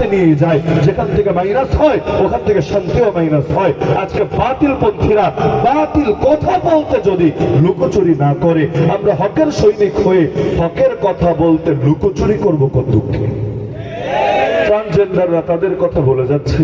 শান্তি নিয়ে যায়, যেখান থেকে মাইনাস হয় ওখান থেকে শান্তিও মাইনাস হয়। আজকে বাতিল পন্থীরা বাতিল কথা বলতে যদি লুকোচুরি না করে, আমরা হকের সৈনিক হয়ে হকের কথা বলতে লুকোচুরি করবো কোন দুঃখে? ট্রান্সজেন্ডাররা তাদের কথা বলে যাচ্ছে,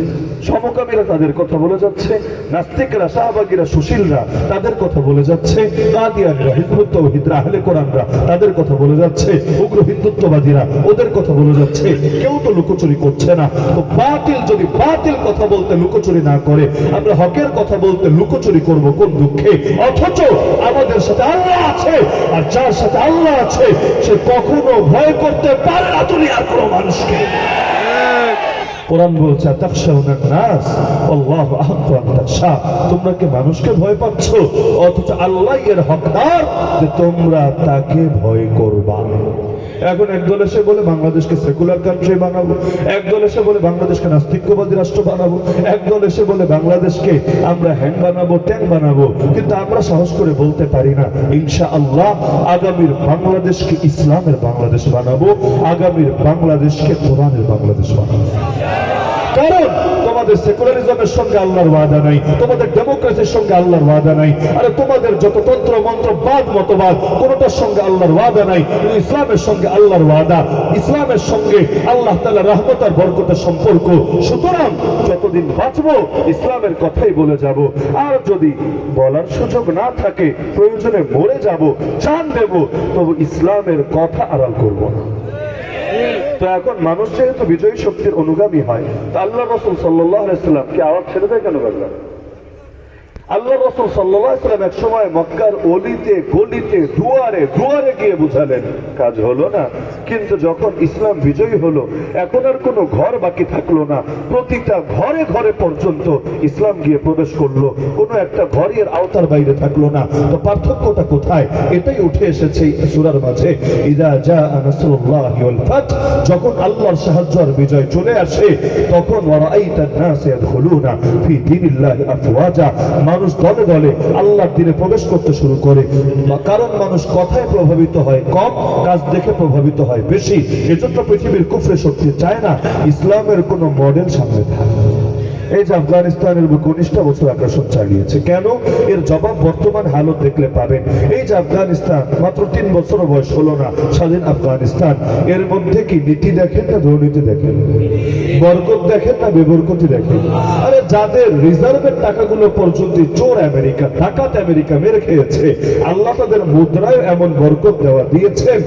সমকামীরা তাদের কথা বলে যাচ্ছে, নাস্তিকরা, শাহবাগীরা, সুশীলরা তাদের কথা বলে যাচ্ছে, কাদিয়ানীরা, হিজবুত তাওহীদরা, আহলে কোরআনরা তাদের কথা বলে যাচ্ছে, উগ্র হিন্দুত্ববাদীরা ওদের কথা বলে যাচ্ছে। কেউ তো লুকোচুরি করছে না। তো বাতিল যদি বাতিল কথা বলতে লুকোচুরি না করে, আমরা হকের কথা বলতে লুকোচুরি করব কোন দুঃখে? অথচ আমাদের সাথে আল্লাহ আছে, আর যার সাথে আল্লাহ আছে সে কখনো ভয় করতে পারে না দুনিয়ার কোনো মানুষকে। কোরআন বলছে তাখশাউনান নাস আল্লাহু আহাক্কু আন তাখশা, তোমরা কি মানুষকে ভয় পাচ্ছ, অথচ আল্লাহ এর হকদার যে তোমরা তাকে ভয় করবা। এখন একদল এসে বলে বাংলাদেশকে সেকুলার কান্ট্রি বানাবো, একদল এসে বলে বাংলাদেশকে নাস্তিকবাদী রাষ্ট্র বানাবো, একদল এসে বলে বাংলাদেশকে আমরা হ্যাং বানাবো, ট্যাং বানাবো। কিন্তু আমরা সাহস করে বলতে পারি না ইনশাআল্লাহ আগামীর বাংলাদেশকে ইসলামের বাংলাদেশ বানাবো, আগামীর বাংলাদেশকে কোরআনের বাংলাদেশ বানাবো। কারণ তোমাদের সেকুলারিজমের সঙ্গে আল্লাহর ওয়াদা নাই, তোমাদের ডেমোক্রেসির সঙ্গে আল্লাহর ওয়াদা নাই, আরে তোমাদের যত তন্ত্র মন্ত্র বাদ মতবাদ কোনটার সঙ্গে আল্লাহর ওয়াদা নাই। ইসলামের সঙ্গে আল্লাহর ওয়াদা, ইসলামের সঙ্গে আল্লাহ তাআলা রহমত আর বরকতের সম্পর্ক। সুতরাং যতদিন বাঁচবো ইসলামের কথাই বলে যাব, আর যদি বলার সুযোগ না থাকে প্রয়োজনে মরে যাব, জান দেব, তবু ইসলামের কথা আড়াল করব না। তো এখন মানুষ যেহেতু বিজয়ী শক্তির অনুগামী হয়, তা আল্লাহ রাসূল সাল্লাল্লাহু আলাইহি ওয়াসাল্লাম কি আওয়াজ ছেড়ে দেয় কেন বাংলা? আল্লাহ রাসূল সাল্লাল্লাহু আলাইহি ওয়াসাল্লাম এক সময় মক্কার অলিতে গলিতে দুয়ারে দুয়ারে গিয়ে বুঝালেন, কাজ হলো না। কিন্তু যখন ইসলাম বিজয়ী হলো, এখন আর কোনো ঘর বাকি থাকলো না, প্রতিটা ঘরে ঘরে পর্যন্ত ইসলাম গিয়ে প্রবেশ করলো, কোনো একটা ঘরের আওতার বাইরে থাকলো না। তো পার্থক্যটা কোথায়? এটাই উঠে এসেছে সূরার মাঝে, ইযা জাআ নাসরুল্লাহি ওয়াল ফাত, যখন আল্লাহর সাহায্য আর বিজয় চলে আসে, তখন ওয়ারাআইতান নাস ইয়াদখুলুনা ফি দীনিল্লাহি আফওয়াজা, মানুষ দলে দলে আল্লাহর দ্বীনে প্রবেশ করতে শুরু করে। কারণ মানুষ কথায় প্রভাবিত হয় কম, কাজ দেখে প্রভাবিত হয় বেশি। এজন্য পৃথিবীর কুফরে শক্তি চায় না ইসলামের কোন মডেল সামনে থাকে। এই যে আফগানিস্তানের বুকে 19টা বছর আগ্রাসন চালিয়েছে, কেন? এর জবাব বর্তমান হালত দেখলে পাবেন। এই যে আফগানিস্তান মাত্র 3 বছর বয়স হলো না স্বাধীন আফগানিস্তান, এর মধ্যে কি নীতি দেখেন না দুর্নীতি দেখেন? বরকত দেখেন না বেবরকতি দেখেন? আরে যাদের রিজার্ভের টাকাগুলো পর্যন্ত চোর আমেরিকা, ডাকাত আমেরিকা মেরে খেয়েছে, আল্লাহ তাদের মুদ্রায় এমন বরকত দেওয়া দিয়েছেন,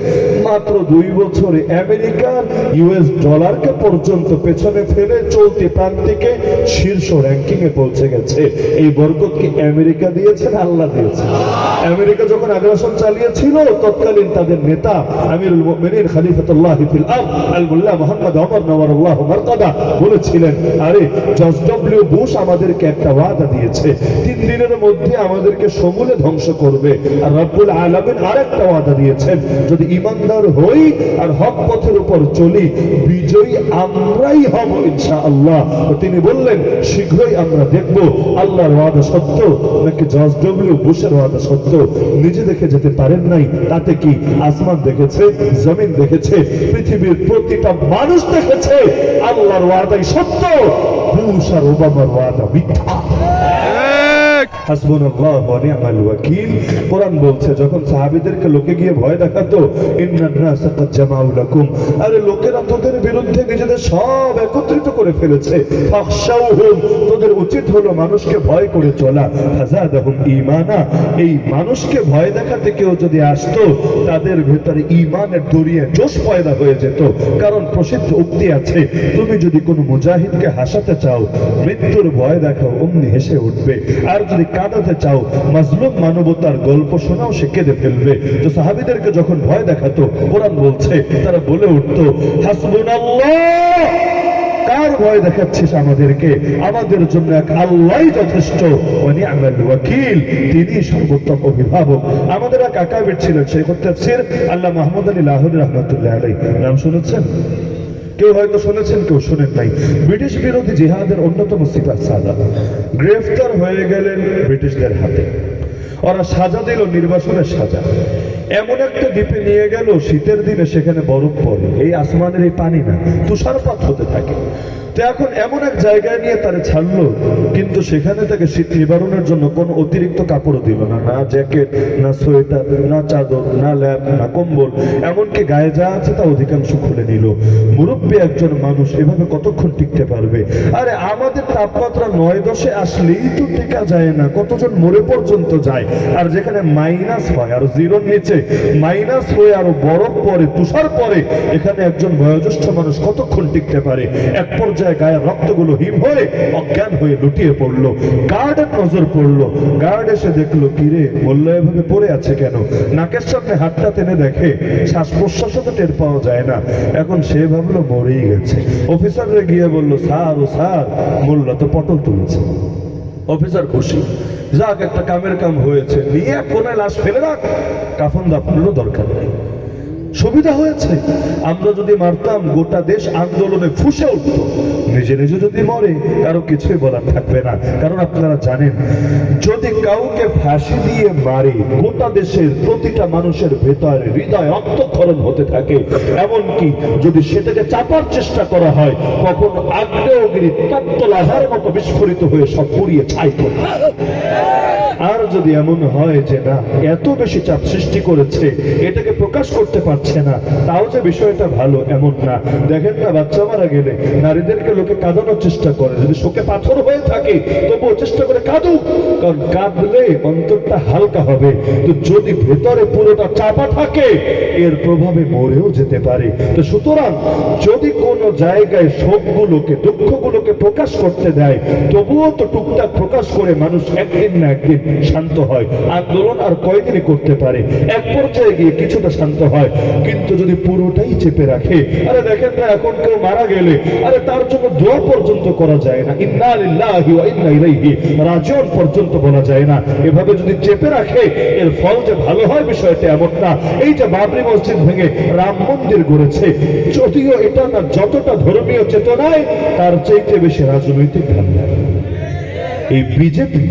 মাত্র 2 বছরে আমেরিকার ইউএস ডলারকে পর্যন্ত পেছনে ফেলে চলতি প্রান্তিকে শীর্ষ র্যাঙ্কিং এ পৌঁছে গেছে। এই বরকত কি আমেরিকা দিয়েছে না আল্লাহ দিয়েছে? আমেরিকা যখন আগ্রাসন চালিয়েছিল, তৎকালীন তাদের নেতা আমিরুল মুমিনিন খলিফাতুল্লাহ ফিল আরদ আল মুল্লা মুহাম্মদ ওমর নওয়ারাল্লাহু মারকাদা বলেছিলেন, আরে জর্জ ডব্লিউ বুশ আমাদেরকে একটা ওয়াদা দিয়েছে, 3 দিনের মধ্যে আমাদেরকে সমূলে ধ্বংস করবে। আর রব্বুল আলামিন আরেকটা ওয়াদা দিয়েছেন, যদি ঈমানদার হই আর হক পথের উপর চলি, বিজয়ী আমরাই হব ইনশাআল্লাহ। তিনি বললেন, শীঘ্রই আমরা দেখব আল্লাহর ওয়াদা সত্য নাকি জর্জ ডব্লিউ বুশের ওয়াদা সত্য। নিজে দেখে যেতে পারেন নাই, তাতে কি? আসমান দেখেছে, জমিন দেখেছে, পৃথিবীর প্রতিটা মানুষ দেখেছে আল্লাহর ওয়াদাই সত্য, বুশ আর ওবামার ওয়াদা মিথ্যা। হাসবুনাল্লাহু ওয়া নি'মাল ওয়াকিল। কোরআন বলছে যখন সাহাবীদেরকে লোকে গিয়ে ভয় দেখাতো, ইন্নান নাস কাদ জামাউ লাকুম, আরে লোকেরা তোদের বিরুদ্ধে নিজেদের সব একত্রিত করে ফেলেছে, ফাখশাউহুম, তোদের উচিত হলো মানুষকে ভয় করে চলা, ফাযাদাহুম ঈমানা, এই মানুষকে ভয় দেখাতে কেউ যদি আসতো, তাদের ভেতরে ঈমানের দরিয়ে জোশ পয়দা হয়ে যেত। কারণ প্রসিদ্ধ উক্তি আছে, তুমি যদি কোনো মুজাহিদকে হাসাতে চাও, মৃত্যুর ভয় দেখাও, অমনি হেসে উঠবে। আর যদি কাঁদাতে চাও, মাজলুম মানবতার গল্প শোনাও, সে কেঁদে ফেলবে। তো সাহাবীদেরকে যখন ভয় দেখাতো, কোরআন বলছে তারা বলে উঠতো, হাসবুনাল্লাহ, কার ভয় দেখাচ্ছিস আমাদেরকে? আমাদের জন্য এক আল্লাহই যথেষ্ট, ওয়া নি'মাল ওয়াকিল, তিনি সর্বোত্তম অভিভাবক। আমাদের এক আকাবির ছিলেন শাইখুত তাফসীর আল্লামা মুহাম্মদ আলী লাহোরী রাহমাতুল্লাহ আলাইহি, নাম শুনেছেন? কেউ হয়তো শুনেছেন, কেউ শুনেন নাই। ব্রিটিশ বিরোধী জিহাদের অন্যতম সিপাহ সাদাত গ্রেফতার হয়ে গেলেন ব্রিটিশদের হাতে। ওরা সাজা দিল নির্বাসনের সাজা। এমন একটা দ্বীপে নিয়ে গেল, শীতের দিনে সেখানে বরফ পড়ে, এই আসমানের এই পানি না, তুষারপাত হতে থাকে। তো এখন এমন এক জায়গায় নিয়ে তারা ছাড়লো, কিন্তু সেখানে তাকে শীত নিবারণের জন্য কোনো অতিরিক্ত কাপড়ও দিল না, না জ্যাকেট, না সোয়েটার, না চাদর, না ল্যাপ, না কম্বল, এমনকি গায়ে যা আছে তা অধিকাংশ খুলে নিল। মুরব্বী একজন মানুষ এভাবে কতক্ষণ টিকতে পারবে? আরে আমাদের তাপমাত্রা 9-10-এ আসলেই তো টেকা যায় না, কতজন মরে পর্যন্ত যায়। আর যেখানে মাইনাস হয়, আর জিরোর নিচে মাইনাস হয়ে আরো বরফ পরে, তুষার পরে, এখানে একজন বয়োজ্যেষ্ঠ মানুষ কতক্ষণ টিকতে পারে? এক পর্যায়ে গায়ের রক্তগুলো হিম হয়ে অজ্ঞান হয়ে লুটিয়ে পড়লো। গার্ডের নজর পড়লো, গার্ড এসে দেখলো কিরে বললো এভাবে পড়ে আছে কেন? নাকের সামনে হাতটা টেনে দেখে শ্বাস প্রশ্বাসও তো টের পাওয়া যায় না। এখন সে ভাবলো মরেই গেছে। অফিসাররা গিয়ে বললো স্যার, ও স্যার মোল্লা তো পটল তুলেছে। অফিসার খুশি, যাক একটা কামের কাম হয়েছে, নিয়ে এক কোনায় লাশ ফেলে রাখ, কাফন দাফনেরও দরকার নেই। সুবিধা হয়েছে। আমরা যদি মারতাম গোটা দেশ আন্দোলনে ফুঁসে উঠত। নিজে নিজে যদি মরে কারো কিছুই বলার থাকবে না। কারণ আপনারা জানেন, যদি কাউকে ফাঁসি দিয়ে মারে গোটা দেশের প্রতিটা মানুষের ভেতরে হৃদয় রক্তক্ষরণ হতে থাকে। এমনকি যদি সেটাকে চাপার চেষ্টা করা হয়, কখন আগ্নেয়গিরি তপ্ত লাভার মতো বিস্ফোরিত হয়ে সব পুড়িয়ে ছাই করে। আর যদি এমন হয় যে না এত বেশি চাপ সৃষ্টি করেছে, এটাকে প্রকাশ করতে পারছে না, তাও যে বিষয়টা ভালো এমন না। দেখেন না, বাচ্চা মারা গেলে নারীদেরকে লোকে কাঁদানোর চেষ্টা করে, যদি শোকে পাথর হয়ে থাকে তবুও চেষ্টা করে কাঁদুক, কারণ কাঁদলে অন্তরটা হালকা হবে। তো যদি ভেতরে পুরোটা চাপা থাকে, এর প্রভাবে মরেও যেতে পারে। তো সুতরাং যদি কোনো জায়গায় শোকগুলোকে, দুঃখগুলোকে প্রকাশ করতে দেয়, তবুও তো টুকটাক প্রকাশ করে মানুষ একদিন না একদিন শান্ত হয়। আন্দোলন আর কয়দিনই করতে পারে, এক পর্যায়ে গিয়ে কিছুটা শান্ত হয়। কিন্তু যদি পুরোটাই চেপে রাখে, আরে দেখেন না এখন কেউ মারা গেলে আরে তার জন্য দোয়া পর্যন্ত করা যায় না, ইন্না লিল্লাহি ওয়া ইন্না ইলাইহি রাজিউন পর্যন্ত বলা যায় না। এভাবে যদি চেপে রাখে, এর ফল যে ভালো হয় বিষয়টা এমন না। এই যে বাবরি মসজিদ ভেঙে রাম মন্দির গড়েছে, যদিও এটা না যতটা ধর্মীয় চেতনায়, তার চাইতে বেশি রাজনৈতিক ভাবনায়। এই বিজেপি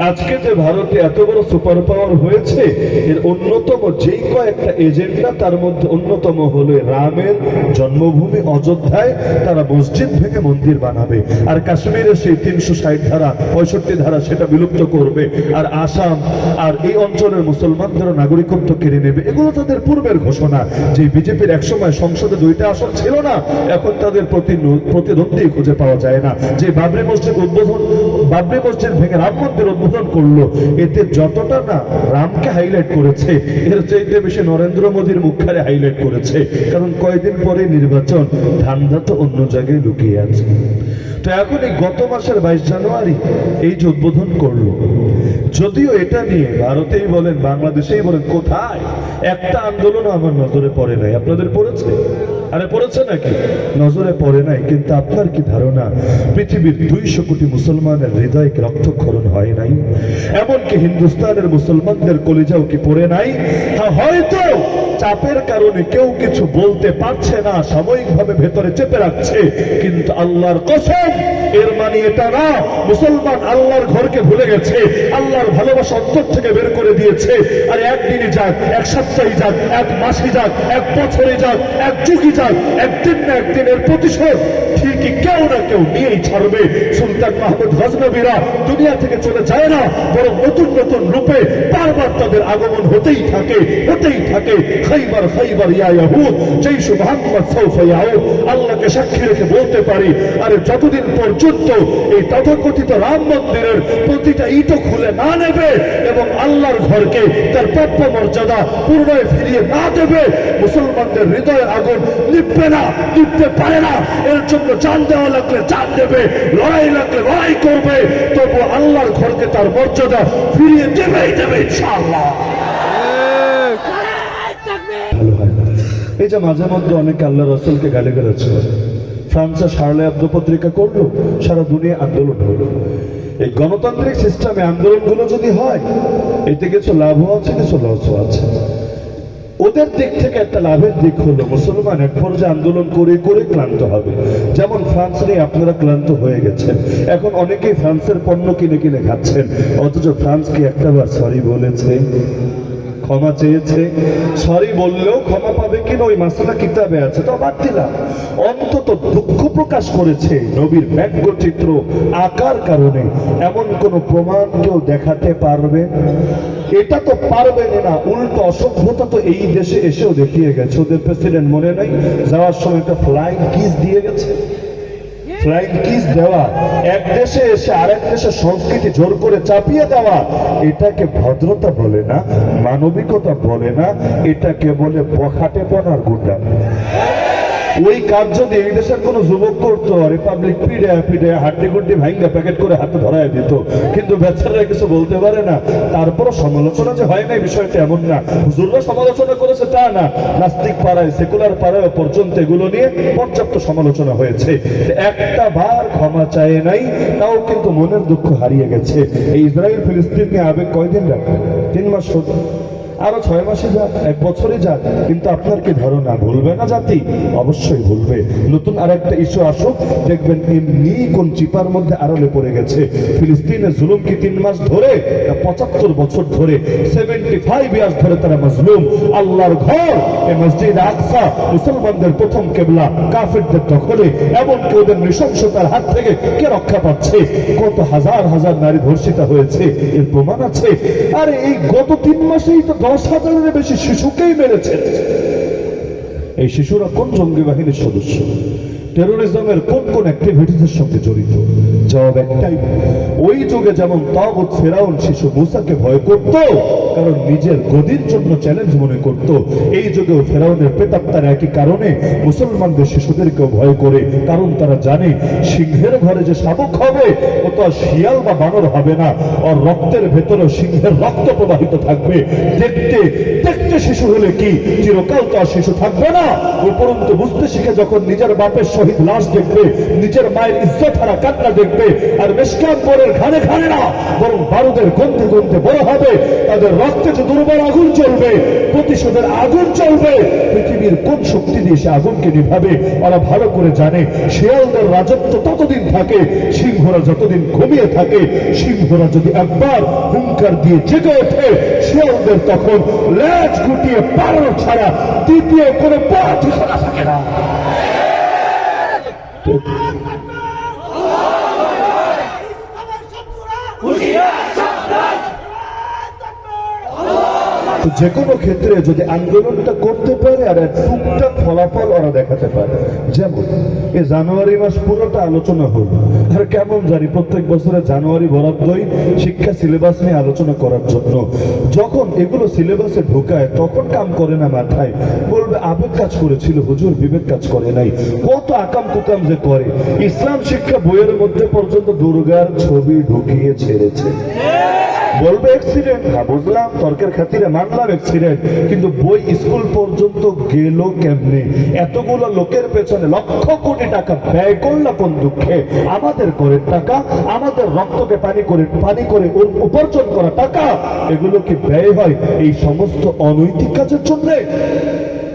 আজকে যে ভারতে এত বড় সুপার পাওয়ার হয়েছে, এর অন্যতম যেই কয়েকটা এজেন্ডা, তার মধ্যে অন্যতম হলো রামের জন্মভূমি অযোধ্যায় তারা মসজিদ ভেঙে মন্দির বানাবে, আর কাশ্মীরের সেই 360 ধারা 65 ধারা সেটা বিলুপ্ত করবে, আর আসাম আর এই অঞ্চলের মুসলমানদের নাগরিকত্ব কেড়ে নেবে। এগুলো তাদের পূর্বের ঘোষণা। যে বিজেপির একসময় সংসদে 2টা আসন ছিল না, এখন তাদের প্রতিদ্বন্দ্বী খুঁজে পাওয়া যায় না। যে বাবরি মসজিদ মসজিদ ভেঙে রাম মন্দির উদ্বোধন করলো, এতে যতটা না রামকে হাইলাইট করেছে, এর চাইতে বেশি নরেন্দ্র মোদীর মুখখানে হাইলাইট করেছে। কারণ কয়েকদিন পরে নির্বাচন, ধান্দা তো অন্য জায়গায় লুকিয়ে আছে। তো এখন এই গত মাসের 22 জানুয়ারি এই যে উদ্বোধন করলো, যদিও এটা নিয়ে ভারতেই বলেন বাংলাদেশেই বলেন কোথায় একটা আন্দোলন আমার নজরে পড়ে নাই। আপনাদের পড়েছে? আরে পড়েছে নাকি? নজরে পড়ে নাই। কিন্তু আপনার কি ধারণা পৃথিবীর 200 কোটি মুসলমানের হৃদয়ে রক্তক্ষরণ হয় নাই? এমনকি হিন্দুস্তানের মুসলমানদের কলিজাও কি পড়ে নাই? হ্যাঁ, হয়তো চাপের কারণে কেউ কিছু বলতে পারছে না, সাময়িকভাবে ভেতরে চেপে রাখছে, কিন্তু আল্লাহর কসম এর মানে এটা না মুসলমান আল্লাহর ঘরকে ভুলে গেছে, আল্লাহর ভালোবাসা অন্তর থেকে বের করে দিয়েছে। আর একদিনই যাক, এক সপ্তাহে যাক, এক মাসে যাক, এক বছরে যাক, এক যুগই যাক, একদিন না একদিন এর প্রতিশোধ ঠিকই কেউ না কেউ নিয়েই ছাড়বে। সুলতান মাহমুদ গজনবীরা দুনিয়া থেকে চলে যায় না, বরং নতুন নতুন রূপে বারবার তাদের আগমন হতেই থাকে, হতেই থাকে। খাইবার খাইবার ইয়া ইয়াহুদ জৈশ মুহাম্মদ সাউফা ইয়াউদ। আল্লাহকে সাক্ষী রেখে বলতে পারি, আরে যতদিন পর্যন্ত এই তথাকথিত রাম মন্দিরের প্রতিটা ইটও খুলে না নেবে এবং আল্লাহর ঘরকে তার প্রাপ্য মর্যাদা পুনরায় ফিরিয়ে না দেবে, মুসলমানদের হৃদয়ের আগুন নিভবে না, নিভতে পারে না। এর জন্য জান দেওয়া লাগলে জান দেবে, লড়াই লাগলে লড়াই করবে, তবু আল্লাহর ঘরকে তার মর্যাদা ফিরিয়ে দেবেই দেবে ইনশাআল্লাহ। ভালো হয় না এই যে মাঝে মধ্যে অনেকে আল্লাহ রাসূলকে গালিগালাজ করে। ফ্রান্সে শার্লে আব্দো পত্রিকা করলো, সারা দুনিয়া আন্দোলন হলো। এই গণতান্ত্রিক সিস্টেমে আন্দোলনগুলো যদি হয়, এতে কিছু লাভও আছে, কিছু লসও আছে। ওদের দিক থেকে একটা লাভের দিক হলো মুসলমান এক পর্যায়ে আন্দোলন করে করে ক্লান্ত হবে। যেমন ফ্রান্স নিয়ে আপনারা ক্লান্ত হয়ে গেছেন, এখন অনেকেই ফ্রান্সের পণ্য কিনে কিনে খাচ্ছেন, অথচ ফ্রান্স কি একটাবার সরি বলেছে? ক্ষমা চেয়েছে, সরি বললেও ক্ষমা পাবে কিনা ওই মাসলা কিতাবে আছে, তো বাদ দিলাম। অন্তত দুঃখ প্রকাশ করেছে নবীর ব্যঙ্গচিত্র আকার কারণে, এমন কোন প্রমাণ কেউ দেখাতে পারবে? এটা তো পারবেন না। উল্টো অসভ্যতা তো এই দেশে এসেও দেখিয়ে গেছে। ওদের প্রেসিডেন্ট মনে নাই যাওয়ার সময় একটা ফ্লাইং কিস দিয়ে গেছে? ফ্লাইং কিস দেওয়া, এক দেশে এসে আরেক দেশের সংস্কৃতি জোর করে চাপিয়ে দেওয়া, এটাকে ভদ্রতা বলে না, মানবিকতা বলে না, এটাকে বলে বখাটেপনার গুন্ডা। ওই কাজ যদি এই দেশের কোন যুবক করতো, রিপাবলিক পিড়ে পিড়ে হাড্ডি গুড্ডি ভাঙ্গা প্যাকেট করে হাতে ধরায় দিত, কিন্তু বেচারা কিছু বলতে পারে না। তারপরও সমালোচনা যে হয় না বিষয়টা এমন না, হুজুররা সমালোচনা করেছে তা না, নাস্তিক পাড়ায় সেকুলার পাড়ায় পর্যন্ত এগুলো নিয়ে পর্যাপ্ত সমালোচনা হয়েছে। একটা বার ক্ষমা চায় নাই, তাও কিন্তু মনের দুঃখ হারিয়ে গেছে। এই ইসরায়েল ফিলিস্তিন নিয়ে আবেগ কয়দিন রাখবে? 3 মাস হতো, আরো 6 মাসে যাক, 1 বছরে যাক, কিন্তু আপনার কি ধারণা ভুলবে না জাতি? অবশ্যই ভুলবে। নতুন আরেকটা ইস্যু আসুক, দেখবেন এমনি কোন চিপার মধ্যে আড়ালে পড়ে গেছে। ফিলিস্তিনের জুলুম কি 3 মাস ধরে, 75 বছর ধরে, 75 ইয়ার্স ধরে তারা মজলুম। আল্লাহর ঘর এই মসজিদ আকসা মুসলমানদের প্রথম কেবলা কাফিরদের দখলে, এমনকি ওদের নৃশংসতার হাত থেকে কে রক্ষা পাচ্ছে? কত হাজার হাজার নারী ধর্ষিতা হয়েছে, এর প্রমাণ আছে। আরে এই গত 3 মাসেই তো 10,000-এর বেশি শিশুকেই মেরেছে। এই শিশুরা কোন জঙ্গি বাহিনীর সদস্য? টেরোরিজমের কোন কোন অ্যাক্টিভিটিসের সঙ্গে জড়িত? জবাব একটাই, ওই যুগে যেমন তাগুত ফেরাউন শিশু মুসাকে ভয় করত, কারণ নিজের গদির জন্য চ্যালেঞ্জ মনে করত, এই যুগেও ফেরাউনের প্রেতাত্মার একই কারণে মুসলমানদের শিশুদেরকেও ভয় করে, কারণ তারা জানে সিংহের ঘরে যে শাবক হবে ও তো আর শিয়াল বা বানর হবে না, ওর রক্তের ভেতরে সিংহের রক্ত প্রবাহিত থাকবে। দেখতে দেখতে শিশু হলে কি চিরকাল তো আর শিশু থাকবে না। উপরন্তু বুঝতে শিখে যখন নিজের বাপের শহীদ লাশ দেখবে, নিজের মায়ের ইজ্জত হারা কান্না দেখবে, আর মেশকাম্বরের ঘানে ঘানে না বরং বারুদের গন্ধে গন্ধে বড় হবে, তাদের রক্তে যে দুর্বল আগুন চলবে, প্রতিশোধের আগুন চলবে। পৃথিবীর কোন শক্তি দিয়ে সে আগুনকে নিভাবে ওরা ভালো করে জানে। শিয়ালদের রাজত্ব ততদিন থাকে, সিংহরা যতদিন ঘুমিয়ে থাকে। সিংহরা যদি একবার হুঙ্কার দিয়ে জেগে ওঠে, শিয়ালদের তখন লেজ গুটিয়ে পালানো ছাড়া দ্বিতীয় কোনো পথ খোলা থাকে না। যে কোনো ক্ষেত্রে যদি আন্দোলনটা করতে পারে আর টুকটাক ফলাফল ওরা দেখাতে পারে, যেমন এই জানুয়ারি মাস পুরোটা আলোচনা হল, আর কেমন জানি প্রত্যেক বছরে জানুয়ারি বরাদ্দই শিক্ষা সিলেবাস নিয়ে আলোচনা করার জন্য। যখন এগুলো সিলেবাসে ঢোকায় তখন কাম করে না মাথায়, বলবে আবেগ কাজ করেছিল হুজুর, বিবেক কাজ করে নাই। কত আকাম কুকাম যে করে। ইসলাম শিক্ষা বইয়ের মধ্যে পর্যন্ত দুর্গার ছবি ঢুকিয়ে ছেড়েছে। বলবে অ্যাক্সিডেন্ট, হ্যাঁ বুঝলাম, তর্কের খাতিরে মানলাম অ্যাক্সিডেন্ট, কিন্তু বই স্কুল পর্যন্ত গেল কেমনে? এতগুলো লোকের পেছনে লক্ষ কোটি টাকা ব্যয় করলা কোন দুঃখে? আমাদের করে টাকা, আমাদের রক্তকে পানি করে উপার্জন করা টাকা, এগুলো কি ব্যয় হয় এই সমস্ত অনৈতিক কাজের জন্য?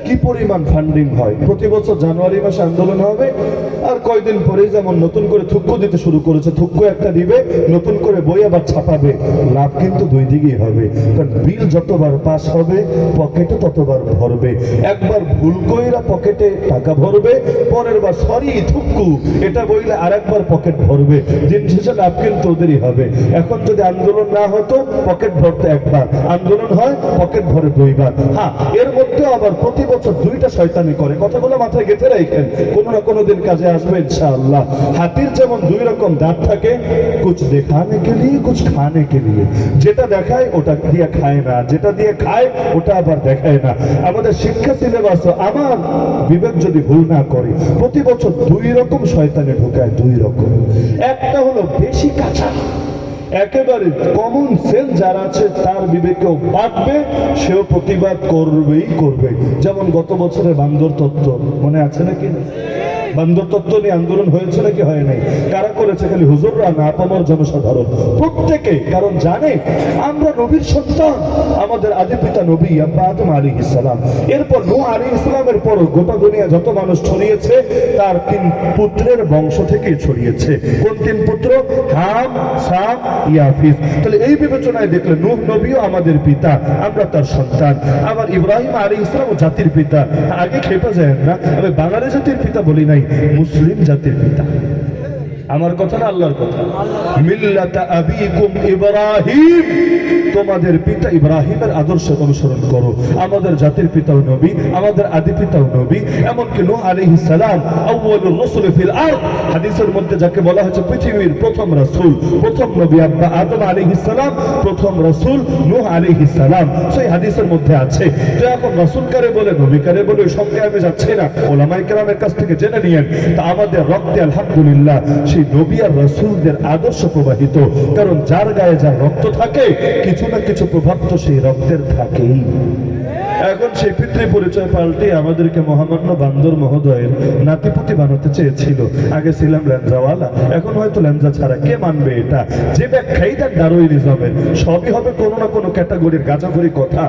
কি পরিমাণ ফান্ডিং হয়? প্রতি বছর জানুয়ারি মাসে আন্দোলন হবে, আর কয়দিন পরে যেমন নতুন করে থুক্কু দিতে শুরু করেছে, থুক্কু একটা দিবে, নতুন করে বই আবার ছাপাবে। লাভ কিন্তু দুই দিকেই হবে, কারণ বিল যতবার পাস হবে পকেটে ততবার ভরবে। একবার ভুল কইরা পকেটে টাকা ভরবে, পরের বার সরি থুক্কু এটা বইলে আর একবার পকেট ভরবে। দিন শেষে লাভ কিন্তু ওদেরই হবে। এখন যদি আন্দোলন না হতো পকেট ভরতে একবার, আন্দোলন হয় পকেট ভরে 2 বার। হ্যাঁ, এর মধ্যে আবার প্রতি বছর 2টা শয়তানি করে। কথাগুলো মাথায় গেঁথে রাখেন, কোনো না কোনো দিন কাজে আসবে ইনশাআল্লাহ। হাতির যেমন 2 রকম দাঁত থাকে, কুছ দেখানে কে লিয়ে কুছ খানে কে লিয়ে। যেটা দেখায় ওটা দিয়ে খায় না, যেটা দিয়ে খায় ওটা আবার দেখায় না। আমাদের শিক্ষা সিলেবাস আমার বিবেক যদি ভুল না করে প্রতি বছর 2 রকম শয়তানি ঢোকায়। 2 রকম। একটা হলো বেশি কাঁচা, একেবারে কমন সেন্স যার আছে তার বিবেকেও বাঁধবে, সেও প্রতিবাদ করবেই করবে। যেমন গত বছরের বান্দর তত্ত্ব মনে আছে নাকি? বান্দর তত্ত্ব নিয়ে আন্দোলন হয়েছে নাকি হয় নাই? কারা করেছে? খালি হুজুররা না, আপামর জনসাধারণ প্রত্যেকে। কারণ জানে আমরা নবীর সন্তান, আমাদের আদি পিতা নবী আব্বা আদম আলাইহিস সালাম, এরপর নূহ আলাইহিস সালামের পর গোটা দুনিয়া যত মানুষ ছড়িয়েছে তার 3 পুত্রের বংশ থেকে ছড়িয়েছে। কোন 3 পুত্র? হাম, সাম, ইয়াফিস। তাহলে এই বিবেচনায় দেখলে নূহ নবীও আমাদের পিতা, আমরা তার সন্তান। আবার ইব্রাহিম আলাইহিস সালাম জাতির পিতা। আগে খেপে যায় না, আমি বাঙালি জাতির পিতা বলি নাই, মুসলিম জাতির পিতা। আমার কথা না আল্লাহর কথা। মিল্লাতা আবিকুম ইব্রাহিম, তোমাদের পিতা ইব্রাহিমের আদর্শ অনুসরণ করো। আমাদের জাতির পিতাও নবী, আমাদের আদি পিতাও নবী। এমনকি নূহ আলাইহিস সালাম আউয়ালুর রাসূল ফিল আরদ, হাদিসের মধ্যে যাকে বলা হয়েছে পৃথিবীর প্রথম রাসূল, প্রথম নবী আব্বা আদম আলাইহিস সালাম, প্রথম রাসূল নূহ আলাইহিস সালাম। সেই হাদিসের মধ্যে আছে। তো এখন রাসূল কারে বলে, নবী কারে বলে, সঙ্গে আমি যাচ্ছি না, ওলামায়ে কেরামের কাছ থেকে জেনে নিয়েন। তা আমাদের রক্তে আলহামদুলিল্লাহ সেই নবী আর রাসূলদের আদর্শ প্রবাহিত। কারণ যার গায়ে যার রক্ত থাকে, কিছু না কিছু প্রভাব তো সেই রক্তের থাকেই। এখন সেই পিতৃ পরিচয় পাল্টে আমাদেরকে মহামান্য বান্দর মহোদয়ের নাতিপুতি বানাতে চেয়েছিল। আগে ছিলাম ল্যাঞ্জাওয়ালা, এখন হয়তো ল্যাঞ্জা ছাড়া। কে মানবে এটা? যে ব্যাখ্যাই তার ডারউইনিজমের, সবই হবে কোনো না কোনো ক্যাটাগরির গাঁজাখড়ি কথা।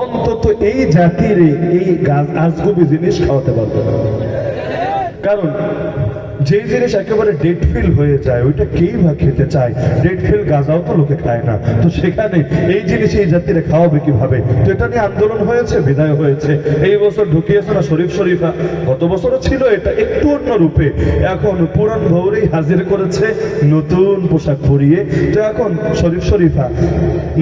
অন্তত এই জাতির এই আজগুবি জিনিস খাওয়াতে পারবে না। কারণ যে জিনিস একেবারে ডেড ফিল হয়ে যায় ওইটা কেই বা খেতে চায়? ডেড ফিল গাঁজাও তো লোকে খায় না, তো সেখানে এই জিনিস এই জাতিরে খাওয়াবে কিভাবে? তো এটা নিয়ে আন্দোলন হয়েছে, বিদায় হয়েছে। এই বছর ঢুকিয়েছে না শরীফ শরীফা, গত বছরও ছিল এটা একটু অন্য রূপে। এখন পুরান ভৌরেই হাজির করেছে নতুন পোশাক পরিয়ে। তো এখন শরীফ শরীফা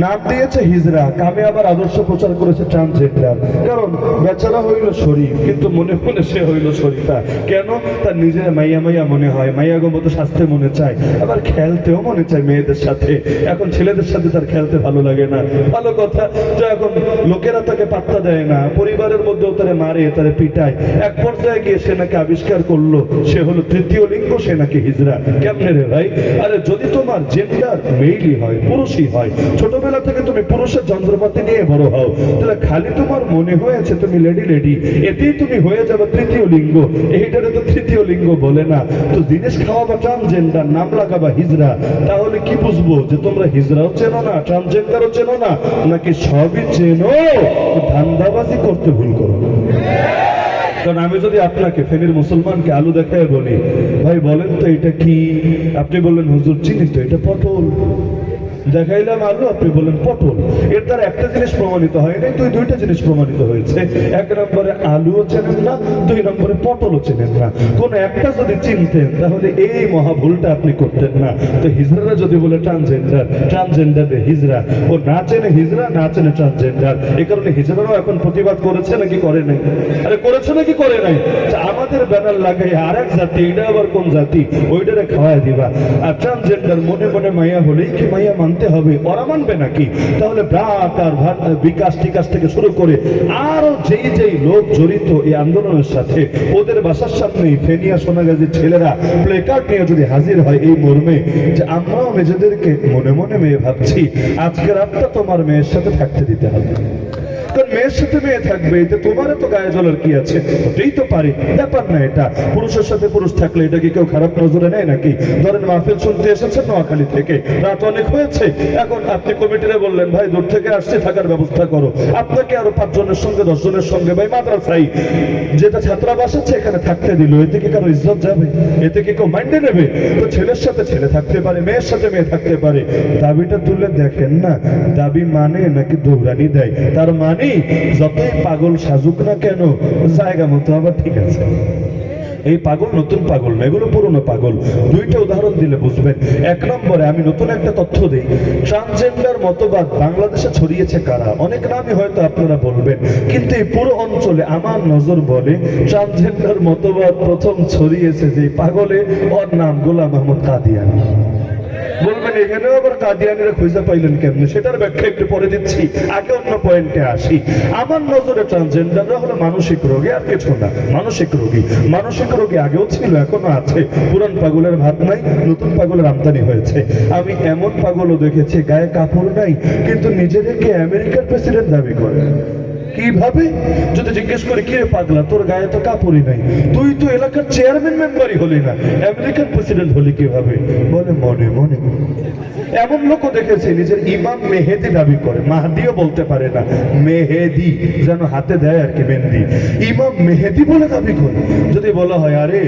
নাম দিয়েছে হিজরা, কামে আবার আদর্শ প্রচার করেছে ট্রান্সজেন্ডার। কারণ বেচারা হইল শরীফ, কিন্তু মনে মনে সে হইল শরীফা। কেন? তার নিজের মাইয়া মাইয়া মনে হয়, মাইয়া গো মতো স্বাস্থ্যে মনে চায়, আবার খেলতেও মনে চায় মেয়েদের সাথে। এখন ছেলেদের সাথে তার খেলতে ভালো লাগে না, ভালো কথা। তো এখন লোকেরা তাকে পাত্তা দেয় না, পরিবারের মধ্যেও তারা মারে, তারা পিটায়। এক পর্যায়ে গিয়ে সে নাকি আবিষ্কার করলো সে হলো তৃতীয় লিঙ্গ, সে নাকি হিজরা। কেমনে রে ভাই? আরে যদি তোমার জেন্ডার মেইলই হয়, পুরুষই হয়, ছোটবেলা থেকে তুমি পুরুষের যন্ত্রপাতি নিয়ে বড় হও, তাহলে খালি তোমার মনে হয়েছে তুমি লেডি লেডি, এতেই তুমি হয়ে যাবে তৃতীয় লিঙ্গ। এইটারে তো তৃতীয় লিঙ্গ বলে না। তো জিনিস খাওয়াবা ট্রান্সজেন্ডার, নাম লাগাবা হিজরা। তাহলে কি বুঝবো যে তোমরা হিজরাও চেনো না, ট্রান্সজেন্ডারও চেনো না, নাকি সবই চেনো, ধান্দাবাজি করতে ভুল করো? কারণ আমি যদি আপনাকে ফেনীর মুসলমানকে আলু দেখায় বলি, ভাই বলেন তো এটা কি? আপনি বললেন হুজুর চিনি তো, এটা পটল। দেখাইলাম আলু, আপনি বলেন পটল। এর দ্বারা একটা জিনিস প্রমাণিত হয় নাই, দুইটা জিনিস প্রমাণিত হয়েছে। 1 নম্বরে আলুও চেনেন না, 2 নম্বরে পটলও চেনেন না। কোন একটা যদি চিনতেন তাহলে এই মহা ভুলটা আপনি করতেন না। তো হিজড়ারা যদি বলে ট্রান্সজেন্ডার, ট্রান্সজেন্ডারে হিজড়া, ও না চেনে হিজড়া, না চেনে ট্রান্সজেন্ডার। এই কারণে হিজড়ারাও এখন প্রতিবাদ করেছে নাকি করে নাই? আরে করেছে নাকি করে নাই? আমাদের ব্যানার লাগাই আরেক জাতি, এটা আবার কোন জাতি, ওইটারে খাওয়াই দিবা। আর ট্রান্সজেন্ডার মনে মনে মাইয়া হলেই কি মাইয়া মানতে হবে? ওরা মানবে নাকি? তাহলে ব্রাক আর বিকাশ টিকাশ থেকে শুরু করে আরো যেই লোক জড়িত এই আন্দোলনের সাথে, ওদের বাসার সামনেই ফেনিয়া সোনাগাজীর ছেলেরা প্লে কার্ড নিয়ে যদি হাজির হয় এই মর্মে যে আমরাও নিজেদেরকে মনে মনে মেয়ে ভাবছি, আজকে রাতটা তোমার মেয়ের সাথে থাকতে দিতে হবে। কারণ মেয়ের সাথে মেয়ে থাকবে, এতে তোমারও তো গায়ে জ্বলার কি আছে? হতেই তো পারে, ব্যাপার না এটা। পুরুষের সাথে পুরুষ থাকলে এটা কি কেউ খারাপ নজরে নেয় নাকি? ধরেন মাহফিল শুনতে এসেছেন নোয়াখালী থেকে, রাত অনেক হয়েছে, এখন আপনি কমিটিরে বললেন ভাই দূর থেকে আসছে, থাকার ব্যবস্থা করো। আপনাকে আরো 5 জনের সঙ্গে 10 জনের সঙ্গে ভাই মাদ্রাসায় যেটা ছাত্রাবাস আছে এখানে থাকতে দিল, এতে কি কারো ইজ্জত যাবে? এতে কি কেউ মাইন্ডে নেবে? তো ছেলের সাথে ছেলে থাকতে পারে, মেয়ের সাথে মেয়ে থাকতে পারে। দাবিটা তুলে দেখেন না, দাবি মানে নাকি দৌড়ানি দেয়? তার মানে যতই পাগল সাজুক না কেন, জায়গা মতো আবার ঠিক আছে। এই পাগল নতুন পাগল না, এগুলো পুরনো পাগল। 2টা উদাহরণ দিলে বুঝবেন। 1 নম্বরে আমি নতুন একটা তথ্য দিই। ট্রান্সজেন্ডার মতবাদ বাংলাদেশে ছড়িয়েছে কারা? অনেক নামই হয়তো আপনারা বলবেন, কিন্তু এই পুরো অঞ্চলে আমার নজর বলে ট্রান্সজেন্ডার মতবাদ প্রথম ছড়িয়েছে যে পাগলে, ওর নাম গোলাম আহমদ কাদিয়ানী। বলবেন এখানেও আবার কাদিয়ানিরা খুঁজে পাইলেন কেমনে? সেটার ব্যাখ্যা একটু পরে দিচ্ছি, আগে অন্য পয়েন্টে আসি। আমার নজরে ট্রান্সজেন্ডাররা হলো মানসিক রোগী, আর কিছু না। মানসিক রোগী, মানসিক রোগী আগেও ছিল, এখনো আছে। পুরান পাগলের ভাত নাই, নতুন পাগলের আমদানি হয়েছে। আমি এমন পাগলও দেখেছি গায়ে কাপড় নাই, কিন্তু নিজেদেরকে আমেরিকার প্রেসিডেন্ট দাবি করে। কিভাবে? যদি জিজ্ঞেস করে কি রে পাগলা, তোর গায়ে তো কাপড়ই নাই, তুই তো এলাকার চেয়ারম্যান মেম্বারই হলি না, আমেরিকান প্রেসিডেন্ট হলি কিভাবে? বলে মনে মনে। এমন লোকও দেখেছি নিজের ইমাম মেহেদি দাবি করে, মাহদিও বলতে পারে না, মেহেদি যেন হাতে দেয় আর কি মেহেদি, ইমাম মেহেদি বলে দাবি করে। যদি বলা হয় আরে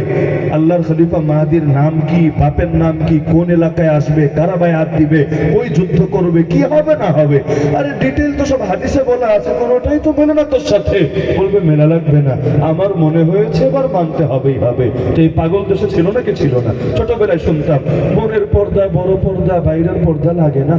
আল্লাহর খলিফা মাহদির নাম কি, বাপের নাম কি, কোন এলাকায় আসবে, কারা বায়াত দিবে, ওই যুদ্ধ করবে, কি হবে না হবে, আরে ডিটেইল তো সব হাদিসে বলা আছে, কোনোটাই তো মেলে না তোর সাথে। বলবে মেলা লাগবে না, আমার মনে হয়েছে এবার মানতে হবেই হবে। তো এই পাগল দেশে ছিল নাকি ছিল না? ছোটবেলায় শুনতাম মনের পর্দা বড় পর্দা বাইরের পর্দা লাগে না,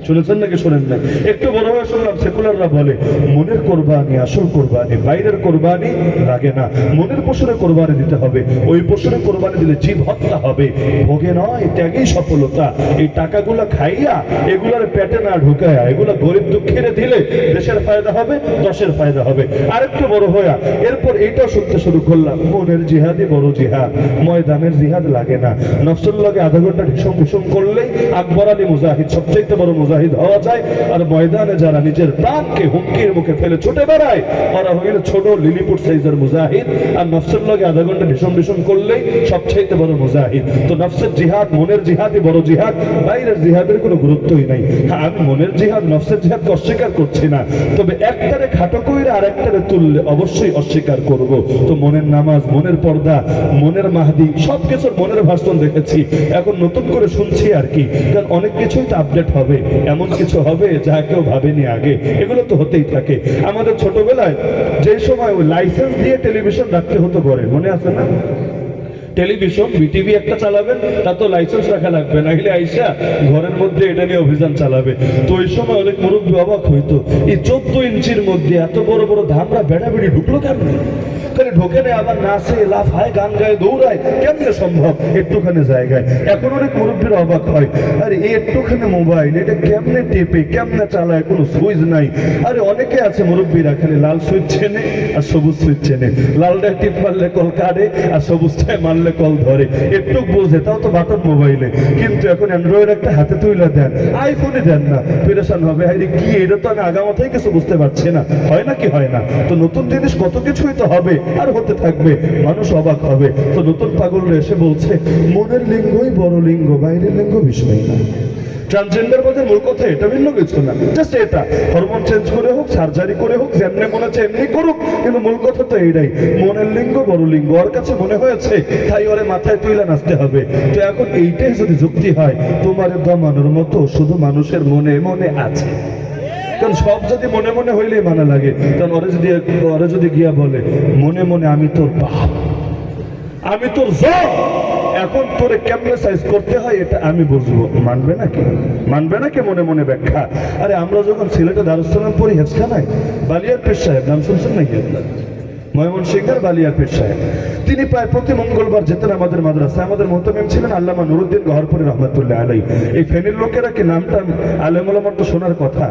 শুনেছেন নাকি শোনেন না? একটু বড় হয়ে শুনলাম সেকুলাররা বলে মনের কোরবানি আসল কোরবানি, বাইরের কোরবানি লাগে না, মনের পশুরে কোরবানি দিতে হবে, ওই পশুরে কোরবানি দিলে জীব হত্যা হবে, ভোগে নয় ত্যাগেই সফলতা। এই টাকাগুলা খাইয়া এগুলার পেটে না ঢুকায়া এগুলা গরিব দুঃখীরে দিলে দেশের ফায়দা হবে, দশের ফায়দা হবে। আরেকটু বড় হইয়া এরপর এইটাও শুনতে শুরু করলাম মনের জিহাদই বড় জিহাদ, ময়দানের জিহাদ লাগে না, নফসের লগে আধা ঘন্টা ঢিসুম ঢিসুম করলেই আকবর আলী মুজাহিদ সবচেয়ে বড় মুজাহিদ হওয়া যায়। আর ময়দানে যারা নিজের প্রাণকে হুমকির মুখে ফেলে ছুটে বেড়ায় ওরা হইল ছোট লিলিপুট সাইজের মুজাহিদ, আর নফসের লগে আধা ঘন্টা ঢিসুম ঢিসুম করলেই সবচেয়ে বড় মুজাহিদ। তো নফসের জিহাদ মনের জিহাদই বড় জিহাদ, বাইরের জিহাদের কোনো গুরুত্বই নাই। আমি মনের জিহাদ নফসের জিহাদকে অস্বীকার করছি না, তবে একটারে খাটো কইরে আর একটারে তুললে অবশ্যই অস্বীকার করব। তো মনের নামাজ, মনের পর্দা, মনের মাহদি সবকিছুর মনের ভাষণ দেখেছি, এখন নতুন করে শুনছি আর কি, কারণ অনেক কিছুই তো আপডেট হবে, এমন কিছু হবে যা কেউ ভাবেনি আগে, এগুলো তো হতেই থাকে। আমাদের ছোটবেলায় যে সময় ওই লাইসেন্স দিয়ে টেলিভিশন রাখতে হতো ঘরে, মনে আছে না? টেলিভিশন বিটিভি একটা চালাবেন তা তো লাইসেন্স রাখা লাগবে, না হলে আইসা ঘরের মধ্যে এটা নিয়ে অভিযান চালাবে। তো ওই সময় অনেক মুরব্বী অবাক হইতো, এই 14 ইঞ্চির মধ্যে এত বড় বড় ধামরা বেড়াবেড়ি ঢুকলো কেমন? খালি ঢোকে নেই, আবার নাচে লাফায় গান গায়ে দৌড়ায়, কেমনে সম্ভব একটুখানি জায়গায়? এখন অনেক মুরব্বীরা অবাক হয়, আরে এই একটুখানি মোবাইল এটা কেমনে টেপে কেমনে চালায়, কোনো সুইচ নাই। আরে অনেকে আছে মুরব্বীরা খালি লাল সুইচ চেনে আর সবুজ সুইচ চেনে, লালটায় টিপ মারলে কল কাটে আর সবুজটায় মারলে কল ধরে, একটু বোঝে, তাও তো বাটন মোবাইলে। কিন্তু এখন অ্যান্ড্রয়েড একটা হাতে তুলে দেন, আইফোনে দেন না, পেরেশান হবে, আরে কি এটা তো আমি আগামাথায় কিছু বুঝতে পারছি না, হয় না কি হয় না? তো নতুন জিনিস কত কিছুই তো হবে আর হতে থাকবে, মানুষ অবাক হবে। তো নতুন পাগলরা এসে বলছে মনের লিঙ্গই বড় লিঙ্গ, বাইরের লিঙ্গ বিষয় না। ট্রান্সজেন্ডার বলতে মূল কথা এটা, ভিন্ন কিছু না, জাস্ট এটা হরমোন চেঞ্জ করে হোক, সার্জারি করে হোক, যেমনি মনে হচ্ছে এমনি করুক, কিন্তু মূল কথা তো এইটাই, মনের লিঙ্গ বড় লিঙ্গ, ওর কাছে মনে হয়েছে তাই ওরে মাথায় তুইলা নাচতে হবে। তো এখন এইটাই যদি যুক্তি হয়, তোমার দমানোর মতো শুধু মানুষের মনে মনে আছে, কারণ সব যদি মনে মনে হইলেই মানা লাগে। কারণ ওরে যদি গিয়া বলে মনে মনে আমি তোর বাপ, আমি তোর জব, এখন তোরে কেমনে সাইজ করতে হয় এটা আমি বুঝবো, মানবে নাকি? মানবে নাকি মনে মনে ব্যাখ্যা? আরে আমরা যখন সিলেটে দারুস সালাম পড়ি হেফখানায়, বালিয়ার পীর সাহেব নাম শুনছেন নাকি? ময়মনসিংহের বালিয়ার পীর সাহেব, তিনি প্রায় প্রতি মঙ্গলবার যেতেন আমাদের মাদ্রাসায়। আমাদের মুহতামিম ছিলেন আল্লামা নুরুদ্দিন গহরপুরি রহমতুল্লাহ আলাই। এই ফেনীর লোকেরা কি নামটা আলেম ওলামার তো শোনার কথা।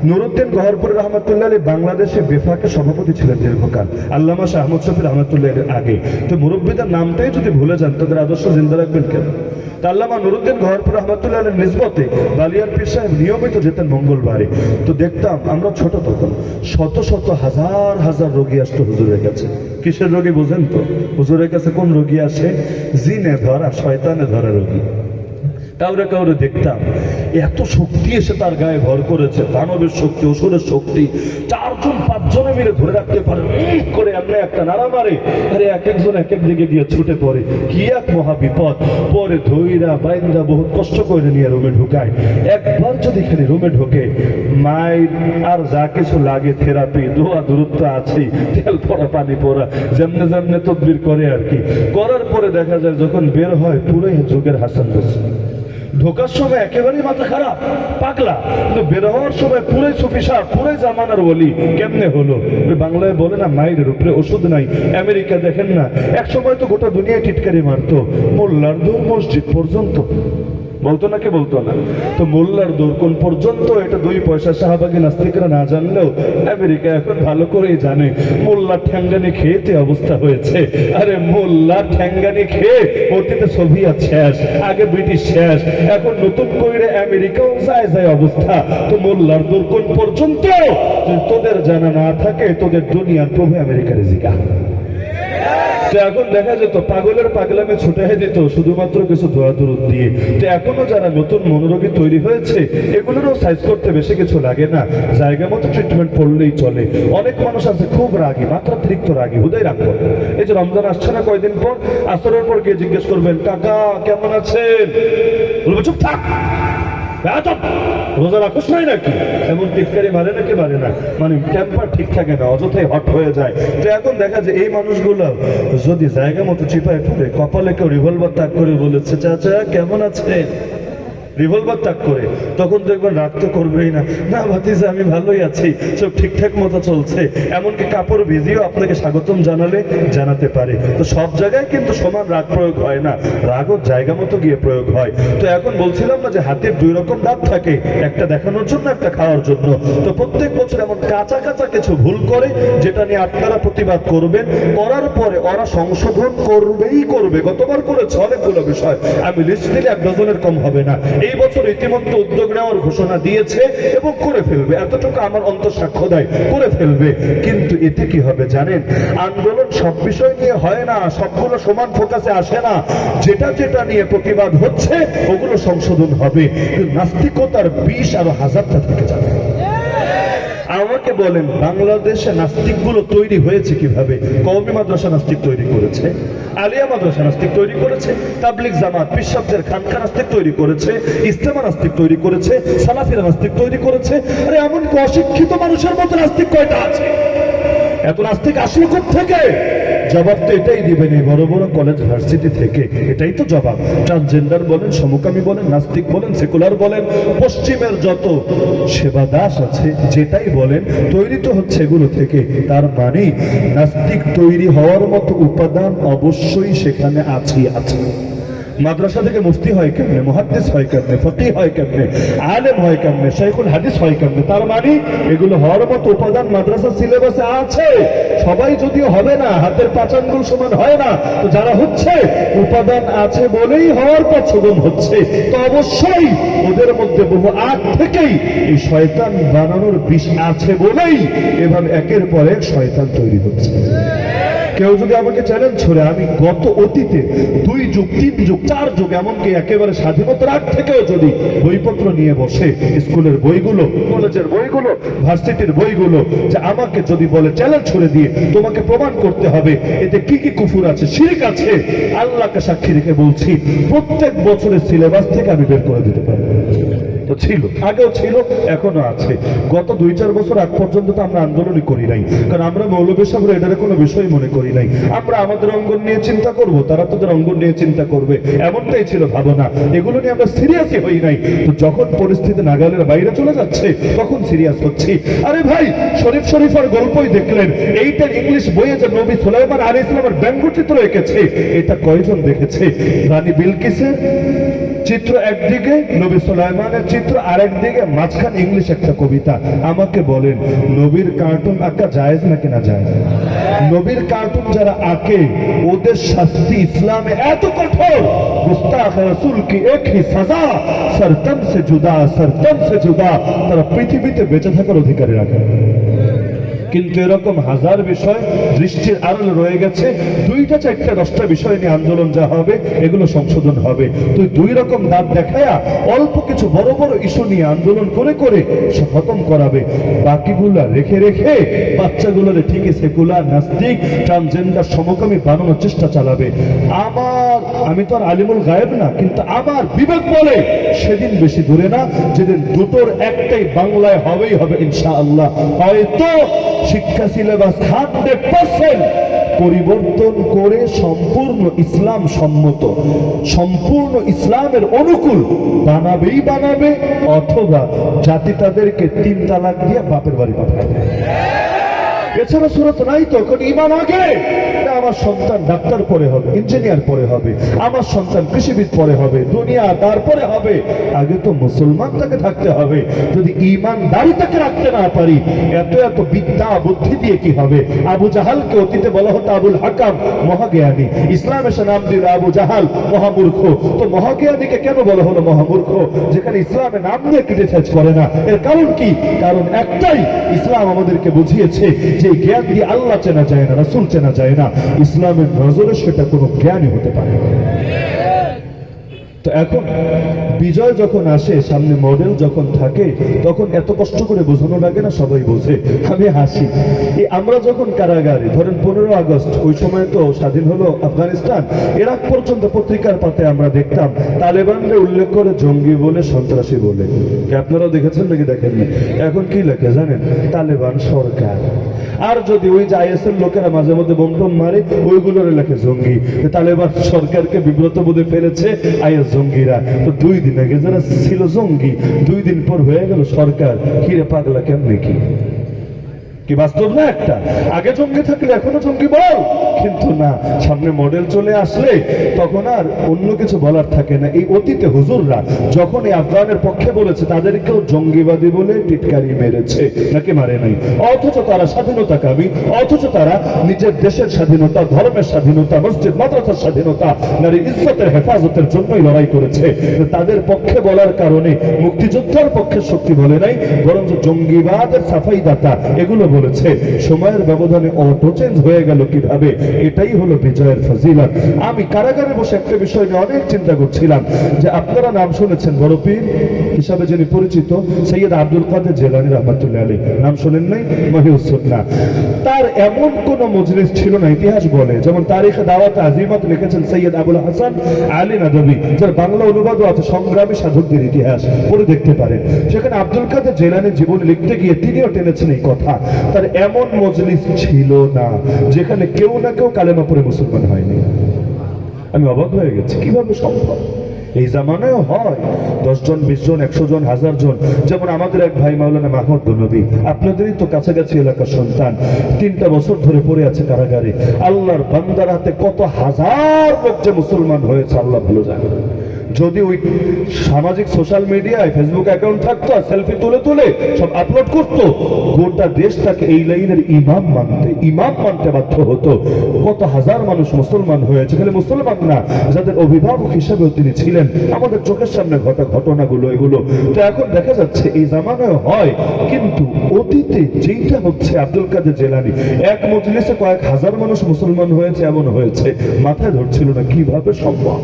নুরুদ্দিন গহরপুরি রহমতুল্লাহ আলাই বাংলাদেশে বেফাকে সভাপতি ছিলেন দীর্ঘকাল, আল্লামা শাহ আহমদ শফি রহমতুল্লাহ আগে। তো মুরব্বীদের নামটাই যদি ভুলে যান তাদের আদর্শ জিন্দা রাখবেন কেন? আল্লামা নুরুদ্দিন গহরপুরি রহমতুল্লাহ আলাইহির নিসবতে বালিয়ার পীর সাহেব নিয়মিত যেতেন মঙ্গলবারে। তো দেখতাম আমরা ছোট তখন শত শত হাজার হাজার রোগী আসতো হুজুরের কাছে। কিসের রোগী বোঝেন তো? হুজুরের কাছে কোন রোগী আসে? জিনে ধরা, শয়তানে ধরা রোগী। কাউরে কাউরে দেখতাম এত শক্তি এসে তার গায়ে ভর করেছে, দানবের শক্তি, অসুরের শক্তি, 4-5 মিলে ধরে রাখতে পারে করে এমনি একটা নাড়া মারে, আরে এক একজন এক এক দিকে গিয়ে ছুটে পড়ে, কি এক মহা বিপদ। পরে ধৈরা বাইন্দা বহুত কষ্ট করে নিয়ে রুমে ঢুকায়। একবার যদি এখানে রুমে ঢোকে, মাইর আর যা কিছু লাগে, থেরাপি, দোয়া দূরত্ব আছেই, তেল পড়া পানি পড়া, যেমনে যেমনে তদবির করে আর কি। করার পরে দেখা যায় যখন বের হয় পুরোই যুগের হাসান হোসেন। ঢোকার সময় একেবারেই মাথা খারাপ, পাগলা, কিন্তু বের হওয়ার সময় পুরোই সুফি সাহেব, পুরোই জামানার ওলি। কেমনে হলো? বাংলায় বলে না মায়ের উপরে ওষুধ নাই। আমেরিকা দেখেন না, এক সময় তো গোটা দুনিয়ায় টিটকারি মারতো, মোল্লার দূর মসজিদ পর্যন্ত। বলতো নাকি বলতো না? তো মোল্লার দৌড় কোন পর্যন্ত, এটা 2 পয়সা শাহবাগী নাস্তিকরা না জানলেও আমেরিকা এখন ভালো করেই জানে। মোল্লার ঠ্যাঙ্গানি খেয়েতে অবস্থা হয়েছে। আরে মোল্লার ঠ্যাঙ্গানি খেয়ে অতীতে সোভিয়েত শেষ, আগে ব্রিটিশ শেষ, এখন নতুন করে আমেরিকাও যায় যায় অবস্থা। তো মোল্লার দৌড় কোন পর্যন্ত, তোদের জানা না থাকে তোদের দুনিয়ার প্রভু আমেরিকার জিগা। তো এখন দেখা যেত পাগলের পাগলামে ছুটে দিত শুধুমাত্র কিছু দোয়া দরুদ দিয়ে। তো এখনো যারা নতুন মনোরোগী তৈরি হয়েছে এগুলোরও সাইজ করতে বেশি কিছু লাগে না, জায়গা মতো ট্রিটমেন্ট করলেই চলে। অনেক মানুষ আছে খুব রাগী, মাত্রাতিরিক্ত রাগী, হুদাই রাখবো। এই যে রমজান আসছে না কয়দিন পর, আসরের পর গিয়ে জিজ্ঞেস করবেন কাকা কেমন আছেন, বলবো চুপ থাক, রোজা রাখোস নাই নাকি, এমন টিটকারি মারে নাকি মারে না, মানে টেম্পার ঠিক থাকে না, অযথাই হট হয়ে যায়। তো এখন দেখা যায় এই মানুষগুলো যদি জায়গা মতো চিপায় পড়ে কপালে কেউ রিভলভার তাক করে বলেছে চাচা কেমন আছেন, রিভলভার তাক করে, তখন দেখবেন রাগ তো করবেই না, না ভাতিজা আমি ভালোই আছি, সব ঠিকঠাক মতো চলছে, এমনকি কাপড় ভিজিয়েও আপনাকে স্বাগতম জানালে জানাতে পারে। তো সব জায়গায় কিন্তু সমান রাগ প্রয়োগ হয় না, রাগও জায়গা মতো গিয়ে প্রয়োগ হয়। তো এখন বলছিলাম না যে হাতের 2 রকম দাঁত থাকে, একটা দেখানোর জন্য একটা খাওয়ার জন্য। তো প্রত্যেক বছর এমন কাঁচা কাঁচা কিছু ভুল করে যেটা নিয়ে আপনারা প্রতিবাদ করবেন, করার পরে ওরা সংশোধন করবেই করবে। গতবার করেছে অনেকগুলো বিষয়, আমি লিস্ট দিলে 1 ডজনের কম হবে না। এই বছর ইতিমধ্যে উদ্যোগ নেওয়ার ঘোষণা দিয়েছে এবং করে ফেলবে, এতটুকু আমার অন্তর সাক্ষ্য দেয়, করে ফেলবে। কিন্তু এতে কি হবে জানেন, আন্দোলন সব বিষয় নিয়ে হয় না, সবগুলো সমান ফোকাসে আসে না, যেটা যেটা নিয়ে প্রতিবাদ হচ্ছে ওগুলো সংশোধন হবে। নাস্তিকতার বিষ আরো হাজারটা থেকে যাবে। আমাকে বলেন বাংলাদেশে নাস্তিকগুলো তৈরি হয়েছে কিভাবে? কওমি মাদ্রাসা নাস্তিক তৈরি করেছে, আলিয়া মাদ্রাসা নাস্তিক তৈরি করেছে, তাবলিগ জামাত পিশাবদের খানকা নাস্তিক তৈরি করেছে, ইস্তেমা নাস্তিক তৈরি করেছে, সালাফিরা নাস্তিক তৈরি করেছে। আরে এমনকি অশিক্ষিত মানুষের মতো নাস্তিক কয়টা আছে? এত নাস্তিক আসলো কোত্থেকে? জবাব তো এটাই দিবেন এই বড় বড় কলেজ ভার্সিটি থেকে, এটাই তো জবাব। ট্রান্সজেন্ডার বলেন, সমকামী বলেন, নাস্তিক বলেন, সেকুলার বলেন, পশ্চিমের যত সেবা দাস আছে যেটাই বলেন, তৈরি তো হচ্ছে এগুলো থেকে। তার মানে নাস্তিক তৈরি হওয়ার মতো উপাদান অবশ্যই সেখানে আছে। মাদ্রাসা থেকে মুফতি হয় কেমনে, মুহাদ্দিস হয় কেমনে, ফকিহ হয় কেমনে, আলেম হয় কেমনে, শাইখুল হাদিস হয় কেমনে? তার মানে এগুলো হওয়ার মতো উপাদান মাদ্রাসা সিলেবাসে আছে। সবাই যদিও হবে না, হাতের 5 আঙ্গুল সমান হয় না, তো যারা হচ্ছে উপাদান আছে বলেই হওয়ার পর সুগম হচ্ছে। তো অবশ্যই ওদের মধ্যে বহু আগ থেকেই এই শয়তান বানানোর বিষ আছে বলেই এভাবে একের পর এক শয়তান তৈরি হচ্ছে। কেউ যদি আমাকে চ্যালেঞ্জ ছড়ে, আমি গত অতীতে 2 যুগ 3 যুগ 4 যুগ এমনকি একেবারে স্বাধীনতার আগ থেকেও যদি বইপত্র নিয়ে বসে, স্কুলের বইগুলো, কলেজের বইগুলো, ভার্সিটির বইগুলো, যে আমাকে যদি বলে চ্যালেঞ্জ ছড়ে দিয়ে তোমাকে প্রমাণ করতে হবে এতে কি কি কুফুর আছে, শিরক আছে, আল্লাহকে সাক্ষী রেখে বলছি প্রত্যেক বছরের সিলেবাস থেকে আমি বের করে দিতে পারবো। তো ছিল, আগেও ছিল, এখনো আছে। গত 2-4 বছর আগ পর্যন্ত তো আমরা আন্দোলনই করি নাই, কারণ আমরা মৌলবী সাহেবরা এটার কোনো বিষয় মনে করি নাই। আমরা আমাদের অঙ্গন নিয়ে চিন্তা করব, তারা তাদের অঙ্গন নিয়ে চিন্তা করবে, এমনটাই ছিল ভাবনা। এগুলো নিয়ে আমরা সিরিয়াসই হই নাই। তো যখন পরিস্থিতি নাগালের বাইরে চলে যাচ্ছে তখন সিরিয়াস হচ্ছি। আরে ভাই, শরীফের গল্পই দেখলেন, এইটার ইংলিশ বইয়ে যে নবী সুলাইমান আলাইহিস সালামের ব্যঙ্গচিত্র এঁকেছে, এটা কয়জন দেখেছে? রানী বিলকিসের চিত্র একদিকে, নবী সুলাইমানের চিত্র আরেকদিকে, মাঝখানে ইংলিশ একটা কবিতা। আমাকে বলেন নবীর কার্টুন আঁকা জায়েজ নাকি না জায়েজ? নবীর কার্টুন যারা আঁকে ওদের শাস্তি ইসলামে এত কঠোর, গুস্তাখ রাসূল কি এক হি সাজা, সরতন সে জুদা, তারা পৃথিবীতে বেঁচে থাকার অধিকারী রাখে। কিন্তু এরকম হাজার বিষয় দৃষ্টির আড়ালে রয়ে গেছে। 2টা 4টা 10টা বিষয় নিয়ে আন্দোলন যা হবে এগুলো সংশোধন হবে। তুই 2 রকম দাঁত দেখায়া অল্প কিছু বড় বড় ইস্যু নিয়ে আন্দোলন করে করে খতম করাবে, বাকিগুলা রেখে রেখে বাচ্চাগুলোরে ঠিকই সেকুলার, নাস্তিক, ট্রান্সজেন্ডার, সমকামী বানানোর চেষ্টা চালাবে। আমি তো আর আলিমুল গায়েব না, কিন্তু আমার বিবেক বলে সেদিন বেশি দূরে না যেদিন দুটোর একটাই বাংলায় হবেই হবে ইনশাআল্লাহ। হয়তো শিক্ষা সিলেবাস 100% পরিবর্তন করে সম্পূর্ণ ইসলাম সম্মত, সম্পূর্ণ ইসলামের অনুকূল বানাবে, অথবা জাতি তাদেরকে 3 তালাক দিয়ে বাপের বাড়ি পাঠাবে। এছাড়া সূরত নাই তো। কোন ঈমান আগে, না আমার সন্তান ডাক্তার পরে হবে, ইঞ্জিনিয়ার পরে হবে, আমার সন্তান কৃষিবিদ পরে হবে, দুনিয়া তারপরে হবে। আগে তো মুসলমান তাকে থাকতে হবে। যদি ঈমানদারি তাকে রাখতে না পারি, এত এত বিদ্যা বুদ্ধি দিয়ে কি হবে? আবু জাহালকে অতীতে বলা হতো আবুল হাকাম, মহাজ্ঞানী। ইসলাম এসে নাম দিল আবু জাহাল, মহামূর্খ। তো মহাজ্ঞানীকে কেন বলা হলো মহামূর্খ, যেখানে ইসলামের নাম নিয়ে ক্রিটিসাইজ করে না? এর কারণ কি? কারণ একটাই, ইসলাম আমাদেরকে বুঝিয়েছে যে জ্ঞান দিয়ে আল্লাহ চেনা যায় না, রাসূল চেনা যায় না। ইসলামের নজরে সেটা কোনো জ্ঞানই হতে পারে না। তো এখন বিজয় যখন আসে, সামনে মডেল যখন থাকে, তখন এত কষ্ট করে বোঝানো লাগে না, সবাই বোঝে। আমি হাসি, আমরা যখন কারাগারে, ধরেন 15 আগস্ট, ওই সময় তো স্বাধীন হলো আফগানিস্তান, এর আগ পর্যন্ত পত্রিকার পাতায় আমরা দেখতাম তালেবানরা উল্লেখ করে জঙ্গি বলে, সন্ত্রাসী বলে। আপনারাও দেখেছেন নাকি দেখেন না? এখন কি লেখে জানেন? তালেবান সরকার। আর যদি ওই যে আইএসএল লোকেরা মাঝে মধ্যে বোম টোম মারে, ওইগুলোর লেখে জঙ্গি। তালেবান সরকারকে বিব্রত বোধে ফেলেছে আইএস জঙ্গিরা। তো 2 দিন আগে যারা ছিল জঙ্গি, 2 দিন পর হয়ে গেল সরকার। কিরে পাগলা, কেমনে কি কি বাস্তব না? একটা আগে জঙ্গি থাকলে এখনো জঙ্গি বল, কিন্তু না, সামনে মডেল চলে আসলে তখন আর অন্য কিছু বলার থাকে না। এই অতীতে হুজুররা যখন এই আফগানের পক্ষে বলেছে, তাদেরকেও জঙ্গিবাদী বলে টিটকারি মেরেছে, নাকি মারে নাই? অথচ তারা স্বাধীনতাকামী, অথচ তারা নিজের দেশের স্বাধীনতা, ধর্মের স্বাধীনতা, মসজিদ মাদ্রাসার স্বাধীনতা, নারী ইজ্জতের হেফাজতের জন্যই লড়াই করেছে। তাদের পক্ষে বলার কারণে মুক্তিযোদ্ধার পক্ষে শক্তি বলে নাই, বরং জঙ্গিবাদের সাফাইদাতা এগুলো বলেছে। সময়ের ব্যবধানে অটো চেঞ্জ হয়ে গেল কিভাবে? এটাই হলো বিজয়ের ফজিলত। আমি কারাগারে বসে একটা বিষয় নিয়ে অনেক চিন্তা করছিলাম, যে আপনারা নাম শুনেছেন বড় পীর হিসাবে যিনি পরিচিত, সৈয়দ আব্দুল কাদের জিলানী রাহমাতুল্লাহ আলাইহি, নাম শুনেন নাই? মহিউস সুন্নাহ। তার এমন কোন মজলিস ছিল না, ইতিহাস বলে, যেমন তারিখে দাওয়াত আজিমাত লিখেছেন সৈয়দ আবুল হাসান আলী নাদবী, যার বাংলা অনুবাদও আছে, সংগ্রামী সাধকদের ইতিহাস, পড়ে দেখতে পারেন। সেখানে আব্দুল কাদের জিলানীর জীবন লিখতে গিয়ে তিনিও টেনেছেন এই কথা। তার এমন মজলিস ছিল না যেখানে কেউ না কেউ কালেমা পড়ে মুসলমান হয়নি। আমি অবাক হয়ে গেছি, কিভাবে সম্ভব? এই জামানায় হয় 10 জন, 20 জন, 100 জন, 1000 জন। যেমন আমাদের এক ভাই মাওলানা মাহমুদ গনবী, আপনাদেরই তো কাছাকাছি এলাকার সন্তান, 3টা বছর ধরে পড়ে আছে কারাগারে। আল্লাহর বান্দার হাতে কত হাজার লোক যে মুসলমান হয়েছে আল্লাহ ভালো জানে। যদি ওই সামাজিক সোশ্যাল মিডিয়ায় ফেসবুক অ্যাকাউন্ট থাকতো, আর সেলফি তুলে তুলে সব আপলোড করতো, গোটা দেশটাকে এই লাইনের ইমাম মানতে বাধ্য হতো। কত হাজার মানুষ মুসলমান হয়েছে। খালি মুসলমান না, যাদের অভিভাবক হিসেবেও তিনি ছিলেন। আমাদের চোখের সামনে ঘটা ঘটনাগুলো এগুলো। তো এখন দেখা যাচ্ছে এই জামানায় হয়, কিন্তু অতীতে যেটা হচ্ছে, আব্দুল কাদের জিলানী এক মজলিসে কয়েক হাজার মানুষ মুসলমান হয়েছে, এমন হয়েছে, মাথায় ধরছিল না কিভাবে সম্ভব।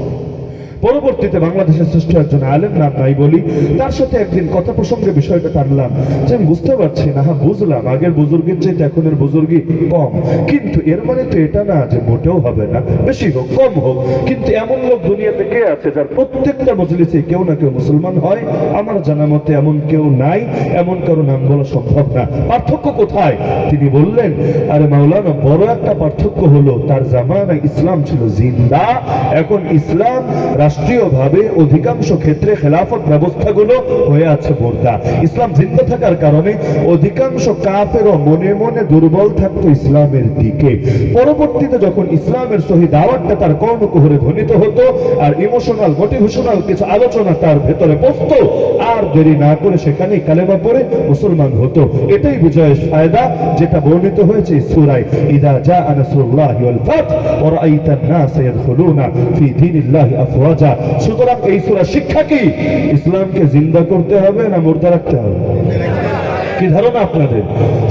পরবর্তীতে বাংলাদেশের শ্রেষ্ঠ একজন আলেম, নাম নাই বলি, তার সাথে একদিন কথা প্রসঙ্গে বিষয়টা টানলাম, যে আমি বুঝতে পারছি না, হ্যাঁ বুঝলাম আগের বুজুর্গের চাইতে এখনের বুজুর্গি কম, কিন্তু এর মানে তো এটা না যে মোটেও হবে না, বেশি হোক কম হোক, কিন্তু এমন লোক দুনিয়াতে কে আছে যার প্রত্যেকটা মজলিসে কেউ না কেউ মুসলমান হয়? আমার জানা মতে এমন কেউ নাই, এমন কারো নাম বলা সম্ভব না। পার্থক্য কোথায়? তিনি বললেন, আরে মাওলানা, বড় একটা পার্থক্য হলো তার জামানায় ইসলাম ছিল জিন্দা, এখন ইসলাম রাষ্ট্রীয়ভাবে অধিকাংশ ক্ষেত্রে খেলাফত ব্যবস্থাগুলো হয়ে আছে মুর্দা। ইসলাম জিন্দা থাকার কারণে অধিকাংশ কাফেরও মনে মনে দুর্বল থাকতো ইসলামের দিকে। পরবর্তীতে যখন ইসলামের সহি দাওয়াতটা তার কর্ণকুহরে ধ্বনিত হতো, আর ইমোশনাল মোটিভেশনাল কিছু আলোচনা তার ভেতরে পৌঁছতো, আর দেরি না করে সেখানেই কালেমা পড়ে মুসলমান হতো। এটাই বিজয়ের ফায়দা, যেটা বর্ণিত হয়েছে সূরায়ে ইযা জাআ নাসরুল্লাহি ওয়াল ফাত ওয়া রাআইতান নাস ইয়াদখুলুনা ফি দীনিল্লাহি আফওয়াজা। সুতরাং এই সূরা শিক্ষা কি? ইসলামকে জিন্দা করতে হবে না মুর্দা রাখতে হবে? কি ধারণা আপনাদের?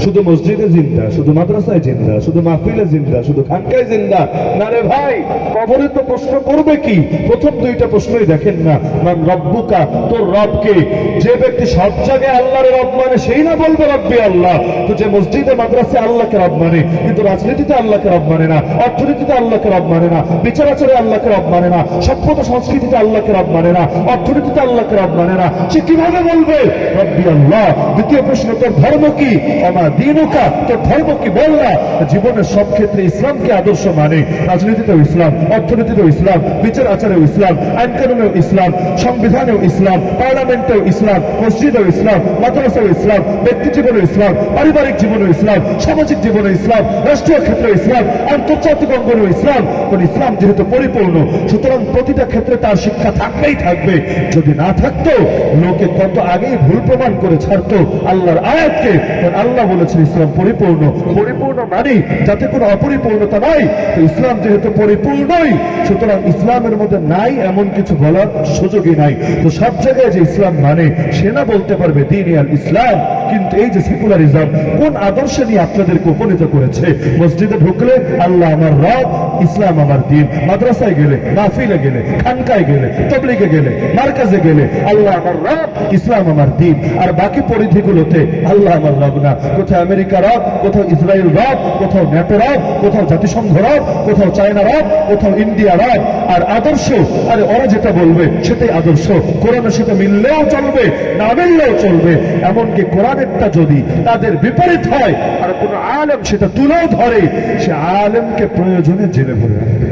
শুধু মসজিদে জিন্দা, শুধু মাদ্রাসায় জিন্দা, শুধু মাহফিলে জিন্দা, শুধু খানকায় জিন্দা? না রে ভাই, কবরে তো প্রশ্ন করবে কি? প্রথম 2টা প্রশ্নই দেখেন না, মান রব্বুকা, তোর রব কে? যে ব্যক্তি সব জায়গায় আল্লাহর রব মানে, সেই না বলবে রব্বি আল্লাহ। তো যে মসজিদে মাদ্রাসায় আল্লাহকে রব মানে, কিন্তু রাজনীতিতে আল্লাহকে রব মানে না, অর্থনীতিতে আল্লাহকে রব মানে না, বিচার আচারে আল্লাহকে রব মানে না, সভ্যতা সংস্কৃতিতে আল্লাহকে রব মানে না, অর্থনীতিতে আল্লাহকে রব মানে না, সে কিভাবে বলবে রব্বি আল্লাহ? দ্বিতীয় প্রশ্ন তোর ধর্ম কি, আমার দিনুকা, তোর ধর্ম কি বল না। জীবনের সব ক্ষেত্রে ইসলামকে আদর্শ মানে, রাজনীতিতেও ইসলাম, অর্থনীতিতেও ইসলাম, বিচার আচারেও ইসলাম, আইন কানুনেও ইসলাম, সংবিধানেও ইসলাম, পার্লামেন্টেও ইসলাম, মসজিদেও ইসলাম, মাদ্রাসাও ইসলাম, ব্যক্তি জীবনেও ইসলাম, পারিবারিক জীবনেও ইসলাম, সামাজিক জীবনে ইসলাম, রাষ্ট্রীয় ক্ষেত্রে ইসলাম, আন্তর্জাতিক অঙ্গনেও ইসলাম। কোন ইসলাম যেহেতু পরিপূর্ণ, সুতরাং প্রতিটা ক্ষেত্রে তার শিক্ষা থাকবেই থাকবে। যদি না থাকতো লোকে কত আগেই ভুল প্রমাণ করে ছাড়তো আল্লাহর আয়াতকে। কারণ আল্লাহ বলেছেন ইসলাম পরিপূর্ণ। পরিপূর্ণ মানে যাতে কোনো অপরিপূর্ণতা নাই। তো ইসলাম যেহেতু পরিপূর্ণই, সুতরাং ইসলামের মধ্যে নাই এমন কিছু বলার সুযোগই নাই। তো সব জায়গায় যে ইসলাম মানে সে না বলতে পারবে দিনিয়াল ইসলাম। কিন্তু এই যে সেকুলারিজম কোন আদর্শে নিয়ে আপনাদেরকে উপনীত করেছে? মসজিদে ঢুকলে আল্লাহ আমার রব, ইসলাম আমার দিন। মাদ্রাসায় গেলে, মাহফিলে গেলে, খানকায় গেলে, তবলিগে গেলে, মার্কাজে গেলে আল্লাহ আমার রব, ইসলাম আমার দিন। আর বাকি পরিধিগুলোতে আল্লাহ আমার রব না। কোথাও আমেরিকা রব, কোথাও ইসরায়েল রব, কোথাও ন্যাটো রব, কোথাও জাতিসংঘ রব, কোথাও চায়না রব, কোথাও ইন্ডিয়া রব। আর আদর্শ, আরে ওরা যেটা বলবে সেটাই আদর্শ। কোরআনের সাথে মিললেও চলবে, না মিললেও চলবে। এমনকি কোরআনেরটা যদি তাদের বিপরীত হয় আর কোন আলেম সেটা তুলেও ধরে, সে আলেমকে প্রয়োজনে জেলে ভরে রাখবে।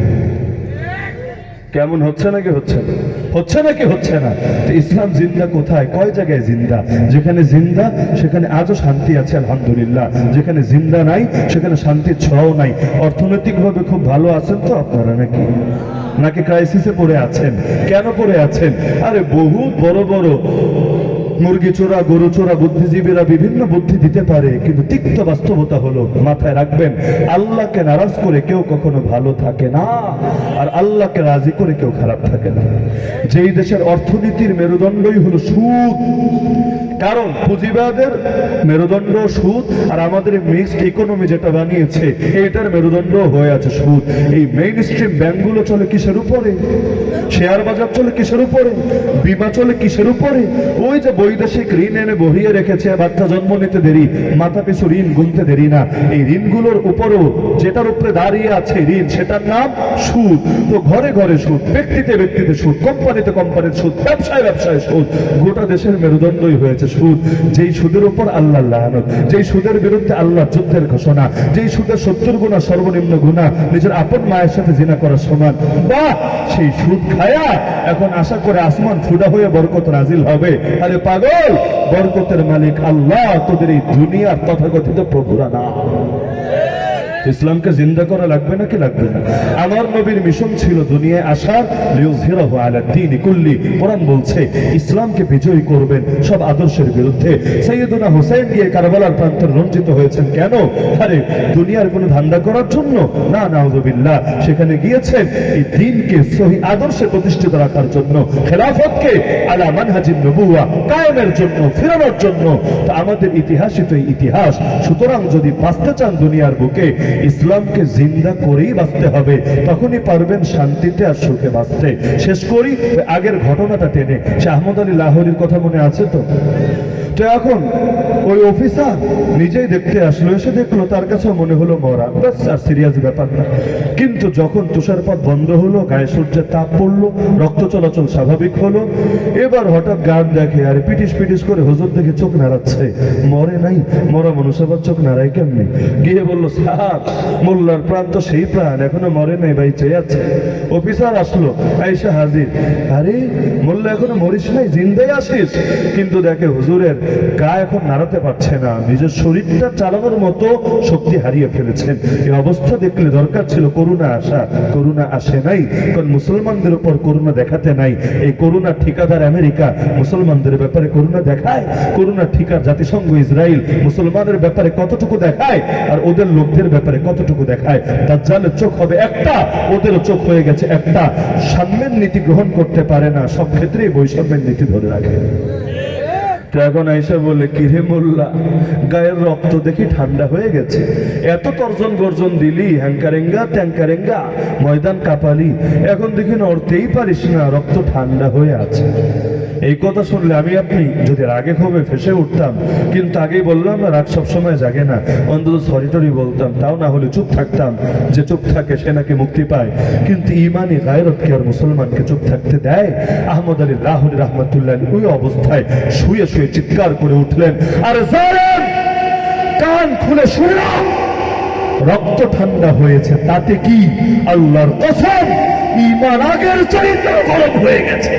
কেমন হচ্ছে নাকি হচ্ছে না? হচ্ছে নাকি হচ্ছে না? তো ইসলাম জিন্দা কোথায়? কয় জায়গায় জিন্দা? যেখানে জিন্দা সেখানে আজও শান্তি আছে আলহামদুলিল্লাহ। যেখানে জিন্দা নাই সেখানে শান্তির ছোঁয়াও নাই। অর্থনৈতিকভাবে খুব ভালো আছেন তো আপনারা নাকি? নাকি ক্রাইসিসে পড়ে আছেন? কেন পড়ে আছেন? আরে বহুত বড় বড় মুরগি চোরা, গরু চোরা বুদ্ধিজীবীরা বিভিন্ন বুদ্ধি দিতে পারে, কিন্তু তিক্ত বাস্তবতা হলো, মাথায় রাখবেন, আল্লাহকে নারাজ করে কেউ কখনো ভালো থাকে না, আর আল্লাহকে রাজি করে কেউ খারাপ থাকে না। যেই দেশের অর্থনীতির মেরুদণ্ডই হলো সুদ, কারণ পুঁজিবাদের মেরুদণ্ড সুদ, আর আমাদের মিক্সড ইকোনমি যেটা বানিয়েছে এটার মেরুদণ্ড হয়ে আছে সুদ। এই মেইন স্ট্রিম ব্যাংকগুলো চলে কিসের উপরে? শেয়ার বাজার চলে কিসের উপরে? বিমা চলে কিসের উপরে? ওই যে বৈদেশিক ঋণ এনে বহিয়ে রেখেছে, বাচ্চা জন্ম নিতে দেরি, মাথা পিছু ঋণ গুনতে দেরি না, এই ঋণগুলোর উপরও যেটার উপরে দাঁড়িয়ে আছে ঋণ, সেটার নাম সুদ। তো ঘরে ঘরে সুদ, ব্যক্তিতে ব্যক্তিতে সুদ, কোম্পানিতে কোম্পানিতে সুদ, ব্যবসায় ব্যবসায় সুদ। গোটা দেশের মেরুদণ্ডই হয়েছে সুদ। যেই সুদের উপর আল্লাহ লানত, যেই সুদের বিরুদ্ধে আল্লাহ যুদ্ধের ঘোষণা, যেই সুদের 70 গুণা সর্বনিম্ন গুণা নিজের আপন মায়ের সাথে জিনা করা সমান। বাহ, সেই সুদ খায়া এখন আশা করে আসমান ফুডা হয়ে বরকত নাজিল হবে। আরে পাগল, বরকতের মালিক আল্লাহ, তোদের এই দুনিয়ার তথাকথিত প্রভুরা না। ইসলামকে জিন্দা করা লাগবে নাকি লাগবে না? আমার নবীর মিশন ছিল দুনিয়ায় আসার, লিউযহিরাহু আলা দ্বীনি কুল্লি। কোরআন বলছে ইসলামকে বিজয়ী করবেন সব আদর্শের বিরুদ্ধে। সাইয়েদুনা হুসাইন গিয়ে কারবালার প্রান্তরে রঞ্জিত হয়েছেন কেন? আরে দুনিয়ার কোনো ধান্দা করার জন্য না, নাউযুবিল্লাহ। সেখানে গিয়েছেন এই দ্বীনকে সহি আদর্শে প্রতিষ্ঠিত রাখার জন্য, খেলাফতকে আলা মানহাজিন নবুওয়া কায়েমের জন্য, ফেরানোর জন্য। তা আমাদের ইতিহাসই তো ইতিহাস। সুতরাং যদি বাঁচতে চান দুনিয়ার বুকে, ইসলামকে জিন্দা করেই বাঁচতে হবে, তখনই পারবেন শান্তিতে আর সুখে বাঁচতে। শেষ করি আগের ঘটনাটা টেনে। সে আহমদ আলী লাহোরীর কথা মনে আছে তো? তো এখন ওই অফিসার নিজেই দেখতে আসলো, এসে দেখলো তার কাছে মনে হলো মরা, ব্যাস আর সিরিয়াস ব্যাপার না। কিন্তু যখন তুষারপাত বন্ধ হলো, গায়ে সূর্যের তাপ পড়লো, রক্ত চলাচল স্বাভাবিক হলো, এবার হঠাৎ গান দেখে আর পিটিস পিটিস করে হুজুর দেখে চোখ নাড়াচ্ছে। মরে নাই, মরা মানুষ আবার চোখ নাড়ায় কেমনি? গিয়ে বললো, সাহাব, মোল্লার প্রাণ তো সেই প্রাণ, এখনো মরে নাই ভাই, চেয়ে আছে। অফিসার আসলো, আইসা হাজির। আরে মোল্লা এখনো মরিস নাই, জিন্দাই আসিস? কিন্তু দেখে হুজুরের গা এখন নাড়াতে পারছে না, নিজের শরীরটা চালানোর মতো শক্তি হারিয়ে ফেলেছেন। এই অবস্থা দেখলে দরকার ছিল করুণা আসা, করুণা আসে নাই। কারণ মুসলমানদের উপর করুণা দেখাতে নাই। এই করুণা ঠিকাদার আমেরিকা মুসলমানদের ব্যাপারে করুণা দেখায়, করুণা ঠিকার জাতিসংঘ ইসরায়েল মুসলমানের ব্যাপারে কতটুকু দেখায়, আর ওদের লোকদের ব্যাপারে কতটুকু দেখায়। দাজ্জালের চোখ হবে একটা, ওদেরও চোখ হয়ে গেছে একটা। সাম্যের নীতি গ্রহণ করতে পারে না, সব ক্ষেত্রেই বৈষম্যের নীতি ধরে রাখে। এখন আইসা বলে, কিরে মোল্লা, গায়ের রক্ত দেখি ঠান্ডা হয়ে গেছে, এত তর্জন গর্জন দিলি, হ্যাঙ্কারেঙ্গা ট্যাঙ্কারেঙ্গা ময়দান কাঁপালি, এখন দেখি নড়তেই পারিস না, রক্ত ঠান্ডা হয়ে আছে। এই কথা শুনলে আমি আপনি যদি রাগে ক্ষোভে ফেসে উঠতাম, কিন্তু আগেই বললাম না, রাগ সবসময় জাগে না, অন্তত সরি টরি বলতাম, তাও না হলে চুপ থাকতাম, যে চুপ থাকে সে নাকি মুক্তি পায়। কিন্তু ইমানি গায়রত কি আর মুসলমানকে চুপ থাকতে দেয়? আহমদ আলী লাহোরী রহমতুল্লাহ ওই অবস্থায় শুয়ে শুয়ে চিৎকার করে উঠলেন, আর জালেম কান খুলে শুনলাম, রক্ত ঠান্ডা হয়েছে, তাতে কি? আল্লাহর কসম, ঈমান আগের চাইতে গরম হয়ে গেছে।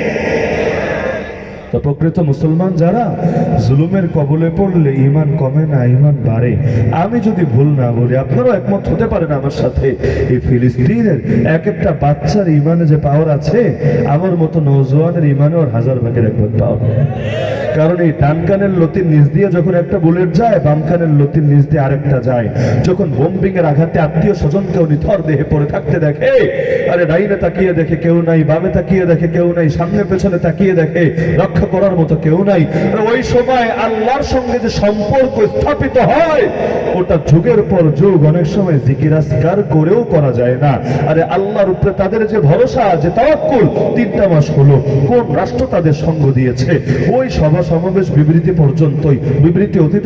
তো প্রকৃত মুসলমান যারা জুলুমের কবলে পড়লে ঈমান কমে না, ঈমান বাড়ে। আমি যদি ভুল না বলি, আপনারাও একমত হতে পারেন আমার সাথে, এই ফিলিস্তিনের এক একটা বাচ্চার ঈমানে যে পাওয়ার আছে, আমার মতো নওজোয়ানের ঈমানে ওর 1000 ভাগের 1 ভাগ পাওয়ার। কারণ এই ডান কানের লতির নিচ দিয়ে যখন একটা বুলেট যায়, বাম কানের লতির নিচ দিয়ে আরেকটা যায়। যখন বোম্বিং এর আঘাতে আত্মীয় স্বজনকেও নিথর দেহে পড়ে থাকতে দেখে, আরে ডাইনে তাকিয়ে দেখে কেউ নাই, বামে তাকিয়ে দেখে কেউ নাই, সামনে পেছনে তাকিয়ে দেখে রক্ষা করার মতো কেউ নাই, ওই সময় আল্লাহর সঙ্গে যে সম্পর্ক স্থাপিত হয়, ওটা যুগের পর যুগ অনেক সময় জিকির আজকার করেও করা যায় না। আরে আল্লাহর উপরে তাদের যে ভরসা, যে তাওয়াক্কুল, 3টা মাস হলো কোন রাষ্ট্র তাদের সঙ্গ দিয়েছে? ওই সভা সমাবেশ বিবৃতি পর্যন্তই, বিবৃতি অতীত